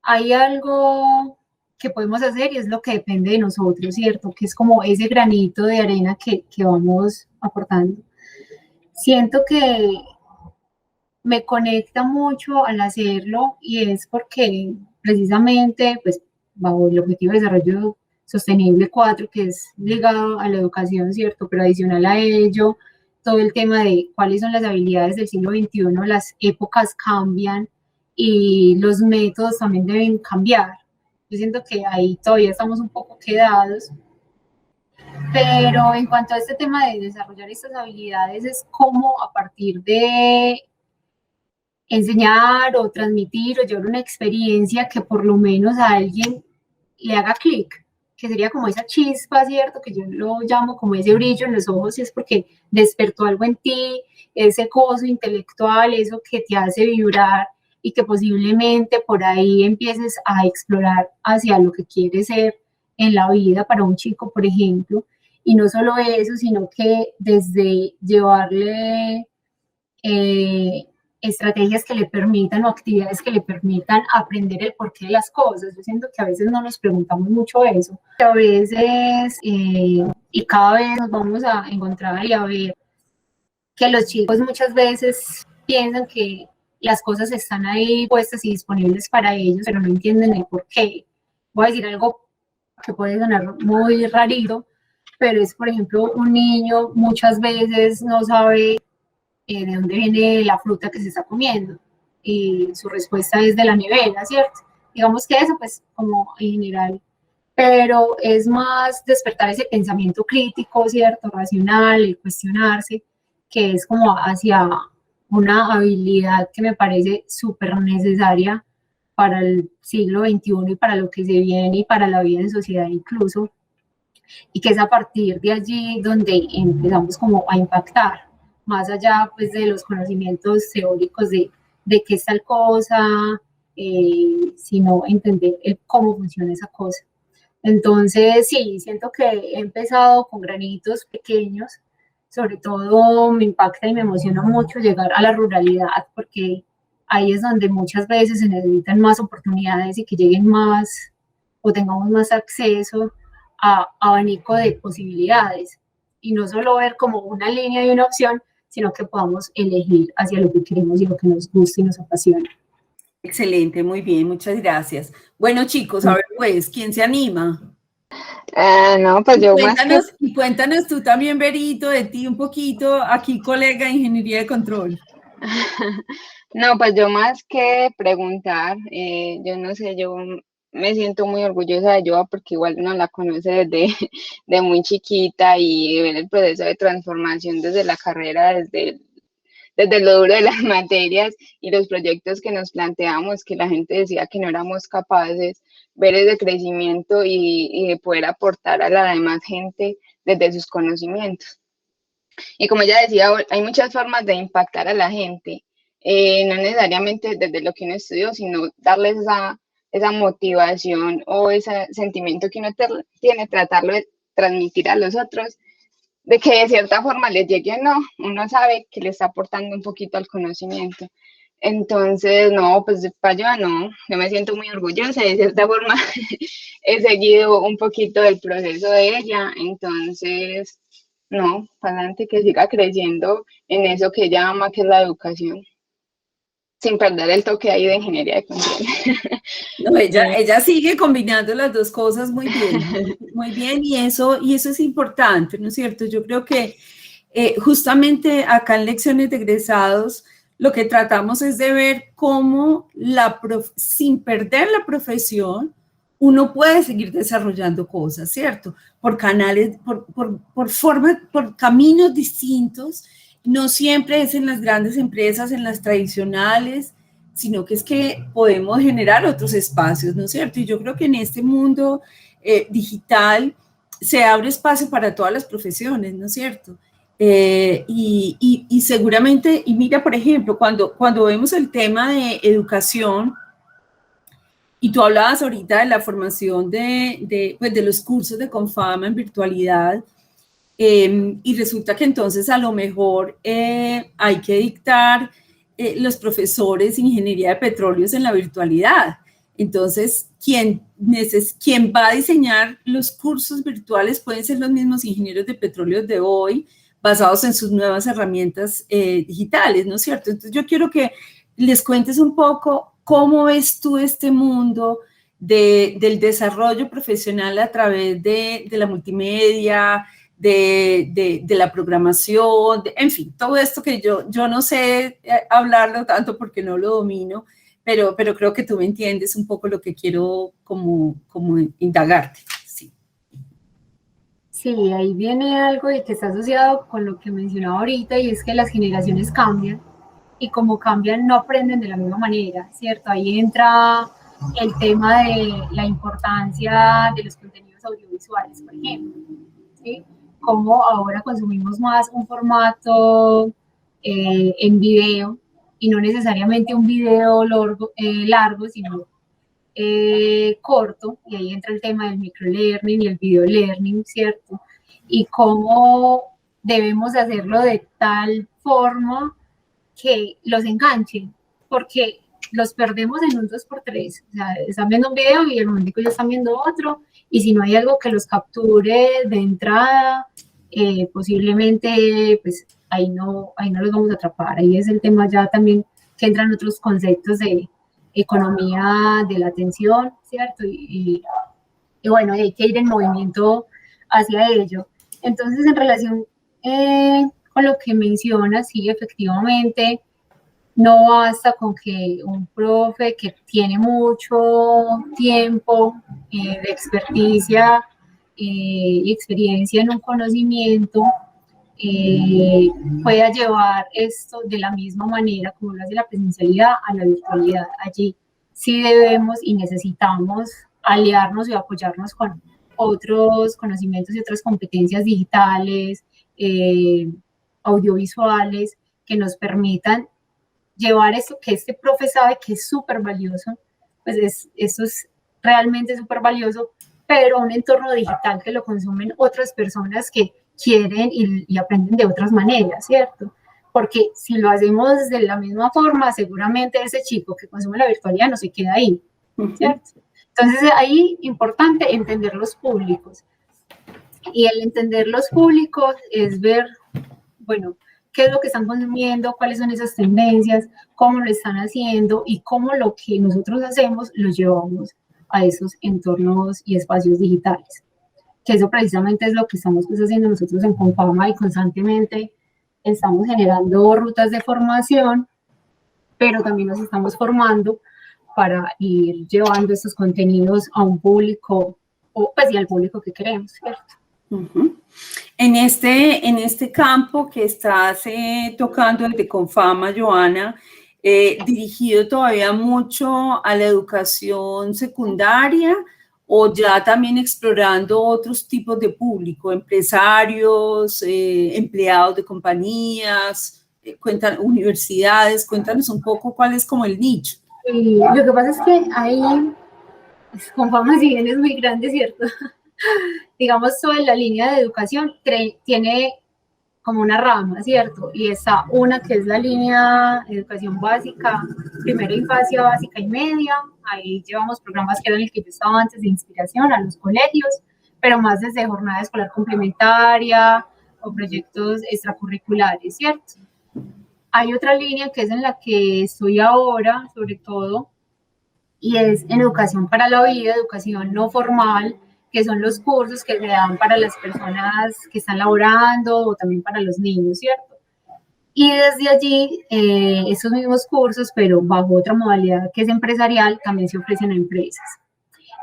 hay algo que podemos hacer y es lo que depende de nosotros, ¿cierto? Que es como ese granito de arena que vamos aportando. Siento que me conecta mucho al hacerlo y es porque precisamente, pues, bajo el Objetivo de Desarrollo Sostenible 4, que es ligado a la educación, ¿cierto? Pero adicional a ello, todo el tema de cuáles son las habilidades del siglo XXI, las épocas cambian y los métodos también deben cambiar. Yo siento que ahí todavía estamos un poco quedados, pero en cuanto a este tema de desarrollar estas habilidades, es como a partir de enseñar o transmitir o llevar una experiencia que por lo menos a alguien le haga clic, que sería como esa chispa, ¿cierto? Que yo lo llamo como ese brillo en los ojos, y es porque despertó algo en ti, ese gozo intelectual, eso que te hace vibrar y que posiblemente por ahí empieces a explorar hacia lo que quieres ser en la vida para un chico, por ejemplo. Y no solo eso, sino que desde llevarle estrategias que le permitan o actividades que le permitan aprender el porqué de las cosas. Yo siento que a veces no nos preguntamos mucho eso. A veces, y cada vez nos vamos a encontrar y a ver que los chicos muchas veces piensan que las cosas están ahí puestas y disponibles para ellos, pero no entienden el porqué. Voy a decir algo que puede sonar muy rarito, pero es, por ejemplo, un niño muchas veces no sabe de dónde viene la fruta que se está comiendo y su respuesta es de la nevera, ¿cierto? Digamos que eso, pues, como en general, pero es más despertar ese pensamiento crítico, ¿cierto? Racional, el cuestionarse, que es como hacia una habilidad que me parece súper necesaria para el siglo XXI y para lo que se viene y para la vida en sociedad incluso, y que es a partir de allí donde empezamos como a impactar, más allá pues de los conocimientos teóricos de qué es tal cosa, sino entender cómo funciona esa cosa. Entonces, sí, siento que he empezado con granitos pequeños, sobre todo me impacta y me emociona mucho llegar a la ruralidad, porque ahí es donde muchas veces se necesitan más oportunidades y que lleguen más o tengamos más acceso a abanico de posibilidades y no solo ver como una línea y una opción, sino que podamos elegir hacia lo que queremos y lo que nos gusta y nos apasiona. Excelente, muy bien, muchas gracias. Bueno, chicos, a ver pues, ¿quién se anima? No, pues yo cuéntanos, más que... Y cuéntanos tú también, Berito, de ti un poquito, aquí colega de Ingeniería de Control. No, pues yo más que preguntar, yo no sé, yo me siento muy orgullosa de Joa porque igual uno la conoce de muy chiquita y ver el proceso de transformación desde la carrera, desde lo duro de las materias y los proyectos que nos planteamos, que la gente decía que no éramos capaces, ver ese crecimiento y de poder aportar a la demás gente desde sus conocimientos. Y como ya decía, hay muchas formas de impactar a la gente, no necesariamente desde lo que uno estudió, sino darles esa motivación o ese sentimiento que uno tiene, tratarlo de transmitir a los otros, de que de cierta forma les llegue o no, uno sabe que le está aportando un poquito al conocimiento. Entonces, no, pues para yo no, yo me siento muy orgullosa, de cierta forma he seguido un poquito del proceso de ella, entonces, no, para adelante que siga creciendo en eso que ella ama, que es la educación, sin perder el toque ahí de ingeniería de control. No, ella sigue combinando las dos cosas muy bien, y eso es importante, ¿no es cierto? Yo creo que justamente acá en Lecciones de Egresados lo que tratamos es de ver cómo sin perder la profesión uno puede seguir desarrollando cosas, ¿cierto? Por canales, por formas, por caminos distintos, no siempre es en las grandes empresas, en las tradicionales, sino que es que podemos generar otros espacios, ¿no es cierto? Y yo creo que en este mundo digital se abre espacio para todas las profesiones, ¿no es cierto? Y seguramente, y mira, por ejemplo, cuando vemos el tema de educación, y tú hablabas ahorita de la formación pues de los cursos de Confama en virtualidad, y resulta que entonces a lo mejor hay que dictar los profesores de ingeniería de petróleos en la virtualidad. Entonces, quien va a diseñar los cursos virtuales pueden ser los mismos ingenieros de petróleos de hoy, basados en sus nuevas herramientas digitales, ¿no es cierto? Entonces, yo quiero que les cuentes un poco cómo ves tú este mundo del desarrollo profesional a través de la multimedia, de la programación, en fin, todo esto que yo no sé hablarlo tanto porque no lo domino, pero creo que tú me entiendes un poco lo que quiero como indagarte. Sí. Sí, ahí viene algo y que está asociado con lo que mencionaba ahorita, y es que las generaciones cambian, y como cambian no aprenden de la misma manera, ¿cierto? Ahí entra el tema de la importancia de los contenidos audiovisuales, por ejemplo, ¿sí? Cómo ahora consumimos más un formato en video, y no necesariamente un video largo, sino corto, y ahí entra el tema del microlearning y el video learning, ¿cierto? Y cómo debemos hacerlo de tal forma que los enganchen, porque los perdemos en un 2x3, o sea, están viendo un video y el momento ya están viendo otro, y si no hay algo que los capture de entrada, posiblemente, pues, ahí no los vamos a atrapar. Ahí es el tema ya también que entran otros conceptos de economía de la atención, ¿cierto? Y bueno, hay que ir en movimiento hacia ello. Entonces, en relación con lo que mencionas, sí, efectivamente, no basta con que un profe que tiene mucho tiempo de experticia y experiencia en un conocimiento pueda llevar esto de la misma manera como lo hace la presencialidad a la virtualidad. Allí sí debemos y necesitamos aliarnos y apoyarnos con otros conocimientos y otras competencias digitales, audiovisuales, que nos permitan llevar eso que este profe sabe que es súper valioso, pues eso es realmente súper valioso, pero un entorno digital que lo consumen otras personas que quieren y aprenden de otras maneras, ¿cierto? Porque si lo hacemos de la misma forma, seguramente ese chico que consume la virtualidad no se queda ahí, ¿cierto? Entonces ahí importante entender los públicos. Y el entender los públicos es ver, bueno, qué es lo que están consumiendo, cuáles son esas tendencias, cómo lo están haciendo y cómo lo que nosotros hacemos lo llevamos a esos entornos y espacios digitales. Que eso precisamente es lo que estamos haciendo nosotros en Confama, y constantemente estamos generando rutas de formación, pero también nos estamos formando para ir llevando estos contenidos a un público, o pues y al público que queremos, ¿cierto? Uh-huh. En este campo que estás tocando desde Confama, Joana, dirigido todavía mucho a la educación secundaria, o ya también explorando otros tipos de público, empresarios, empleados de compañías, universidades. Cuéntanos un poco cuál es como el nicho. Lo que pasa es que ahí, Confama, si bien es muy grande, ¿cierto? Digamos, toda la línea de educación tiene como una rama, ¿cierto? Y está una que es la línea de educación básica, primera infancia, básica y media. Ahí llevamos programas que eran el que yo estaba antes de inspiración a los colegios, pero más desde jornada escolar complementaria o proyectos extracurriculares, ¿cierto? Hay otra línea que es en la que estoy ahora, sobre todo, y es en educación para la vida, educación no formal, que son los cursos que se dan para las personas que están laborando o también para los niños, ¿cierto? Y desde allí, esos mismos cursos, pero bajo otra modalidad que es empresarial, también se ofrecen a empresas.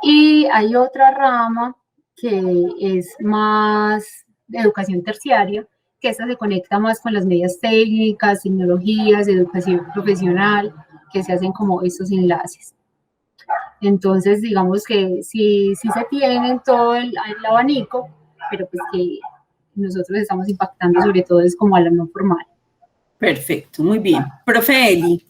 Y hay otra rama que es más de educación terciaria, que esta se conecta más con las medias técnicas, tecnologías, educación profesional, que se hacen como estos enlaces. Entonces, digamos que sí se tiene todo el abanico, pero pues que nosotros estamos impactando sobre todo es como a la no formal. Perfecto, muy bien. Profe Eli.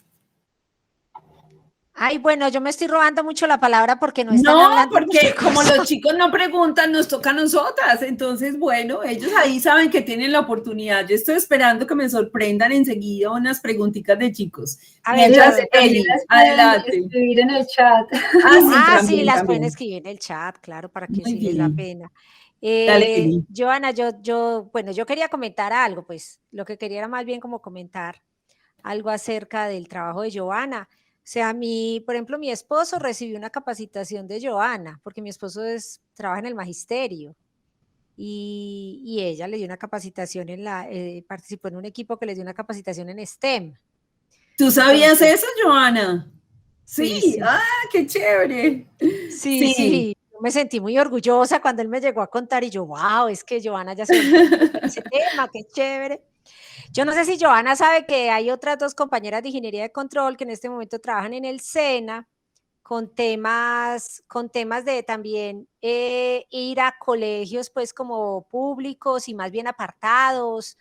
Ay, bueno, yo me estoy robando mucho la palabra porque no están No, hablando porque mucho. como los chicos no preguntan, nos toca a nosotras. Entonces, bueno, ellos ahí saben que tienen la oportunidad. Yo estoy esperando que me sorprendan enseguida unas preguntitas de chicos. A ver, Mientras, También Eli, las pueden adelante. escribir en el chat. Sí, las pueden también. escribir en el chat, claro, para que Muy si les da bien. pena. Dale, Eli. Joana, bueno, yo quería comentar algo, pues lo que quería era más bien como comentar algo acerca del trabajo de Joana. O sea, por ejemplo, mi esposo recibió una capacitación de Joana, porque mi esposo trabaja en el magisterio y ella le dio una capacitación participó en un equipo que le dio una capacitación en STEM. ¿Tú sabías Entonces, eso, Joana? sí, Sí, sí. qué chévere. Sí, Sí. sí, yo me sentí muy orgullosa cuando él me llegó a contar y yo, wow, es que Joana ya se volvió en ese tema, qué chévere. Yo no sé si Joana sabe que hay otras dos compañeras de ingeniería de control que en este momento trabajan en el SENA con temas de también ir a colegios pues como públicos y más bien apartados,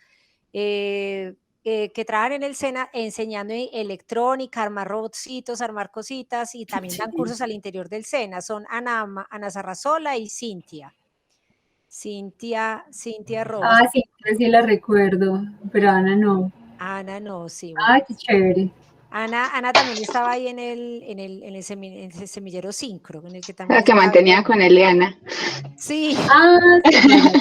que trabajan en el SENA enseñando electrónica, armar robotcitos, armar cositas y también dan cursos al interior del SENA. Son Ana Sarrazola y Cintia Rojas. Sí, sí la recuerdo, pero Ana no. Ana no, sí, bueno. Qué chévere. Ana también estaba ahí en el semillero Sincro, en el que La también que estaba mantenía ella. con Eliana. Sí, Sí, claro.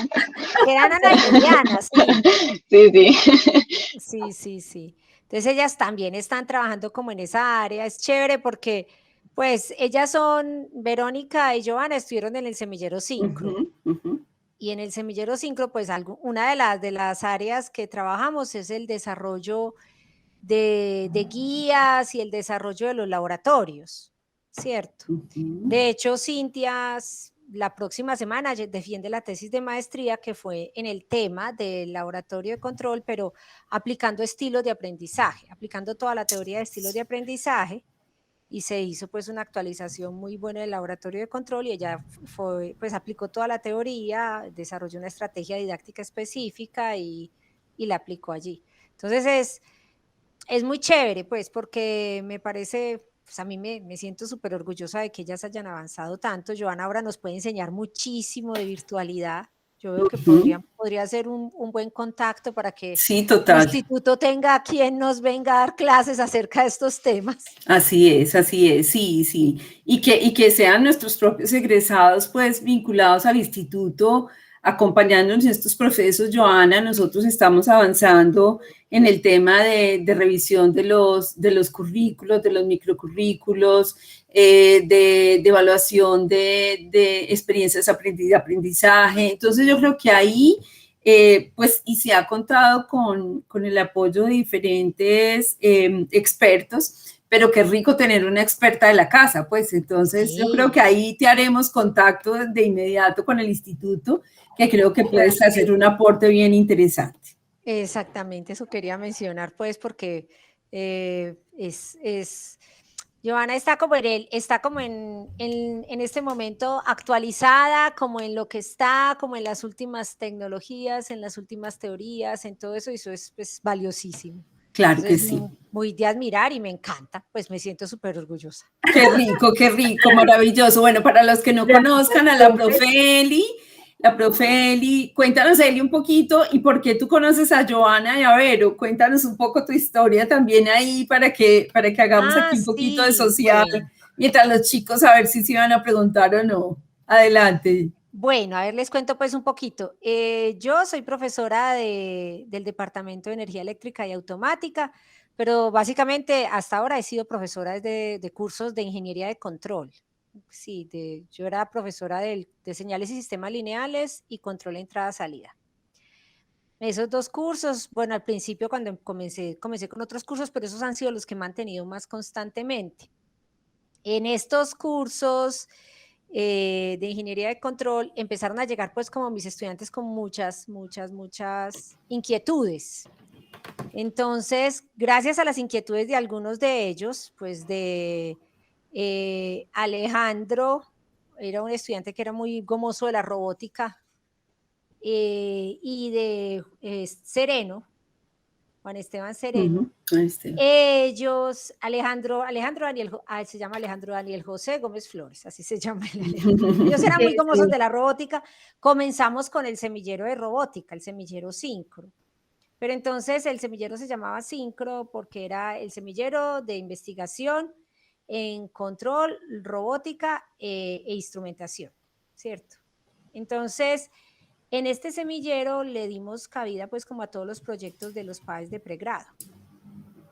eran Ana y Eliana, sí. Sí, sí. Sí, sí, sí. Entonces ellas también están trabajando como en esa área. Es chévere porque, pues, ellas Verónica y Joana estuvieron en el semillero Sincro. Ujú, ujú. Y en el semillero Sincro, pues, una de las áreas que trabajamos es el desarrollo de guías y el desarrollo de los laboratorios, ¿cierto? Ujú. De hecho, Cintia la próxima semana defiende la tesis de maestría que fue en el tema del laboratorio de control, pero aplicando estilos de aprendizaje, aplicando toda la teoría de estilos de aprendizaje, y se hizo pues una actualización muy buena del laboratorio de control y ella pues aplicó toda la teoría, desarrolló una estrategia didáctica específica y la aplicó allí. Entonces es muy chévere, pues, porque me parece, pues a mí me siento súper orgullosa de que ellas hayan avanzado tanto. Joana ahora nos puede enseñar muchísimo de virtualidad. Yo veo que Ujú. podría ser un buen contacto para que Sí, el total. instituto tenga quien nos venga a dar clases acerca de estos temas. Así es, sí, sí. Y que sean nuestros propios egresados, pues, vinculados al instituto, acompañándonos en estos procesos. Joana, nosotros estamos avanzando en el tema de revisión de los currículos, de los microcurrículos, de evaluación de experiencias de aprendizaje. Entonces, yo creo que ahí pues, y se ha contado con el apoyo de diferentes expertos, pero qué rico tener una experta de la casa, pues entonces yo creo Sí, que ahí te haremos contacto de inmediato con el instituto, que creo que Claro puedes que hacer un sí. aporte bien interesante. exactamente, eso quería mencionar, pues, porque Joana está como en este momento actualizada, como en lo que está, como en las últimas tecnologías, en las últimas teorías, en todo eso, y eso es pues, valiosísimo. Claro que Entonces, sí. muy de admirar y me encanta, pues me siento súper orgullosa. Qué rico, maravilloso. Bueno, para los que no Gracias, conozcan a profe. La profe Eli, cuéntanos Eli un poquito y por qué tú conoces a Joana y a Vero. Cuéntanos un poco tu historia también ahí para que hagamos aquí un poquito de Sí, social, bueno. mientras los chicos a ver si se iban a preguntar o no. Adelante. Bueno, a ver, les cuento pues un poquito. Yo soy profesora del Departamento de Energía Eléctrica y Automática, pero básicamente hasta ahora he sido profesora de cursos de ingeniería de control. Sí, yo era profesora de señales y sistemas lineales y control de entrada-salida. Esos dos cursos, bueno, al principio cuando comencé con otros cursos, pero esos han sido los que he mantenido más constantemente. En estos cursos de ingeniería de control empezaron a llegar pues como mis estudiantes con muchas inquietudes. Entonces, gracias a las inquietudes de algunos de ellos, pues de Alejandro, era un estudiante que era muy gomoso de la robótica, y de Sereno, Juan Esteban Sereno. Ellos, Alejandro Daniel, se llama Alejandro Daniel José Gómez Flores, así se llama el Alejandro. Ellos eran muy gomosos de la robótica. Comenzamos con el semillero de robótica, el semillero Syncro. Pero entonces el semillero se llamaba Syncro porque era el semillero de investigación en control, robótica e instrumentación, ¿cierto? Entonces, en este semillero le dimos cabida pues como a todos los proyectos de los PAEs de pregrado.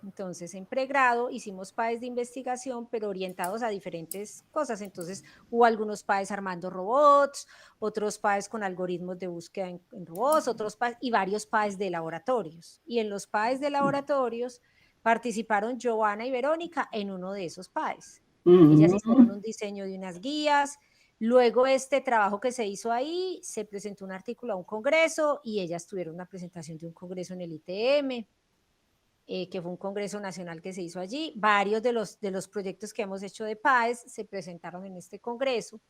Entonces, en pregrado hicimos PAEs de investigación, pero orientados a diferentes cosas. Entonces, hubo algunos PAEs armando robots, otros PAEs con algoritmos de búsqueda en robots, otros PAEs y varios PAEs de laboratorios. Y en los PAEs de laboratorios participaron Joana y Verónica en uno de esos PAEs. Ellas hicieron un diseño de unas guías. Luego este trabajo que se hizo ahí, se presentó un artículo a un congreso y ellas tuvieron una presentación de un congreso en el ITM, que fue un congreso nacional que se hizo allí. Varios de los proyectos que hemos hecho de PAEs se presentaron en este congreso.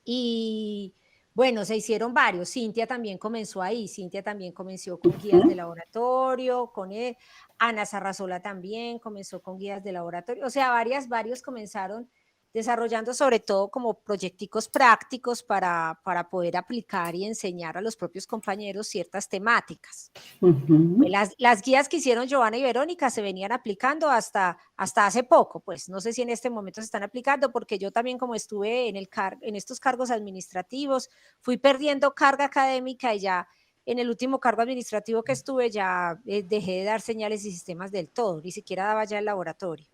Y bueno, se hicieron varios. Cintia también comenzó ahí. Cintia también comenzó con guías de laboratorio, Ana Sarrazola también comenzó con guías de laboratorio. O sea, varios comenzaron desarrollando sobre todo como proyecticos prácticos para poder aplicar y enseñar a los propios compañeros ciertas temáticas. Las guías que hicieron Joana y Verónica se venían aplicando hasta hace poco, pues no sé si en este momento se están aplicando, porque yo también como estuve en estos cargos administrativos, fui perdiendo carga académica y ya en el último cargo administrativo que estuve ya dejé de dar señales y sistemas del todo, ni siquiera daba ya el laboratorio.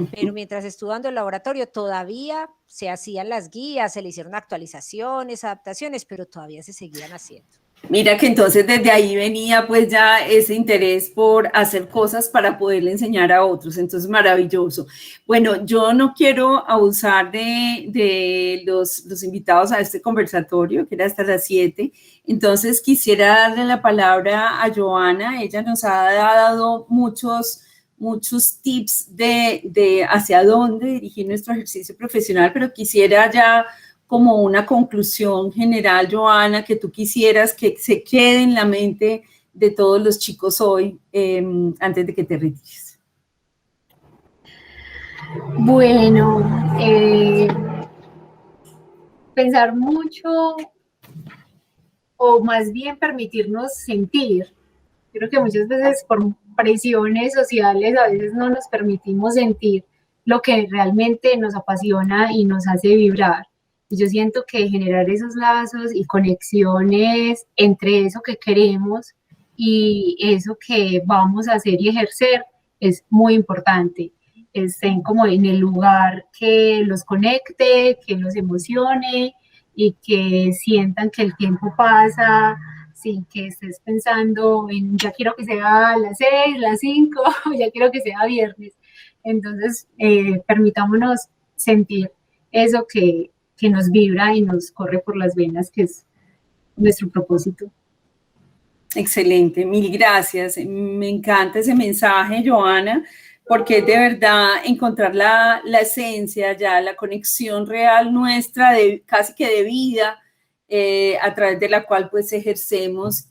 Pero mientras estuve dando el laboratorio todavía se hacían las guías, se le hicieron actualizaciones, adaptaciones, pero todavía se seguían haciendo. Mira que entonces desde ahí venía pues ya ese interés por hacer cosas para poderle enseñar a otros, entonces maravilloso. Bueno, yo no quiero abusar de los invitados a este conversatorio, que era hasta las 7, entonces quisiera darle la palabra a Joana. Ella nos ha dado muchos tips de hacia dónde dirigir nuestro ejercicio profesional, pero quisiera ya como una conclusión general, Joana, que tú quisieras que se quede en la mente de todos los chicos hoy, antes de que te retires. Bueno, pensar mucho, o más bien permitirnos sentir. Creo que muchas veces por presiones sociales a veces no nos permitimos sentir lo que realmente nos apasiona y nos hace vibrar. Y yo siento que generar esos lazos y conexiones entre eso que queremos y eso que vamos a hacer y ejercer es muy importante. Estén como en el lugar que los conecte, que los emocione y que sientan que el tiempo pasa sin que estés pensando en ya quiero que sea las 6, las 5, ya quiero que sea viernes. Entonces, permitámonos sentir eso que nos vibra y nos corre por las venas, que es nuestro propósito. Excelente, mil gracias. Me encanta ese mensaje, Joana, porque es de verdad encontrar la esencia, ya la conexión real nuestra, casi que de vida, a través de la cual pues ejercemos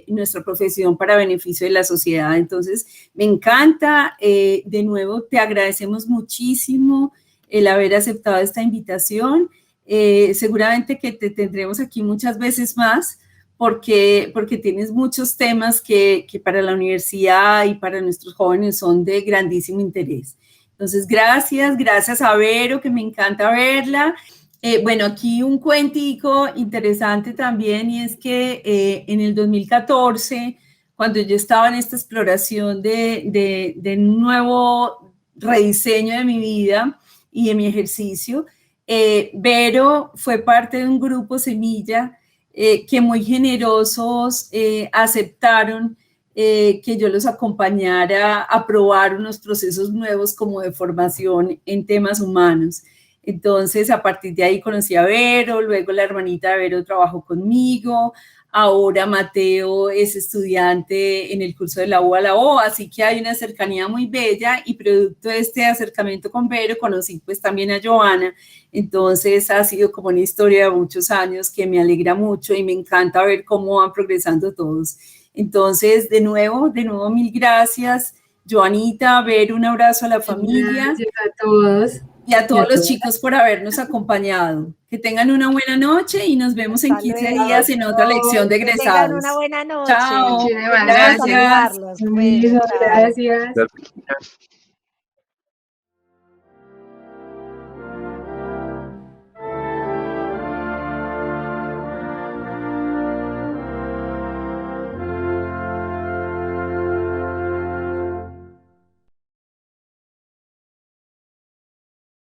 nuestra profesión para beneficio de la sociedad. Entonces, me encanta. De nuevo, te agradecemos muchísimo el haber aceptado esta invitación. Seguramente que te tendremos aquí muchas veces más, porque tienes muchos temas que para la universidad y para nuestros jóvenes son de grandísimo interés. Entonces, gracias a Vero, que me encanta verla. Bueno, aquí un cuentico interesante también, y es que en el 2014, cuando yo estaba en esta exploración de nuevo rediseño de mi vida y de mi ejercicio, Vero fue parte de un grupo Semilla que muy generosos aceptaron que yo los acompañara a probar unos procesos nuevos como de formación en temas humanos. Entonces, a partir de ahí conocí a Vero, luego la hermanita de Vero trabajó conmigo, ahora Mateo es estudiante en el curso de la U a la O, así que hay una cercanía muy bella y producto de este acercamiento con Vero conocí pues también a Joana, entonces ha sido como una historia de muchos años que me alegra mucho y me encanta ver cómo van progresando todos. Entonces, de nuevo, mil gracias. Joanita, Vero, un abrazo a la familia. Gracias a todos. Y a todos los chicos por habernos acompañado. Que tengan una buena noche y nos vemos en 15 días en otra lección de egresados. Que tengan una buena noche. Chao. Muchísimas Gracias. Bueno, chao. Gracias. Gracias.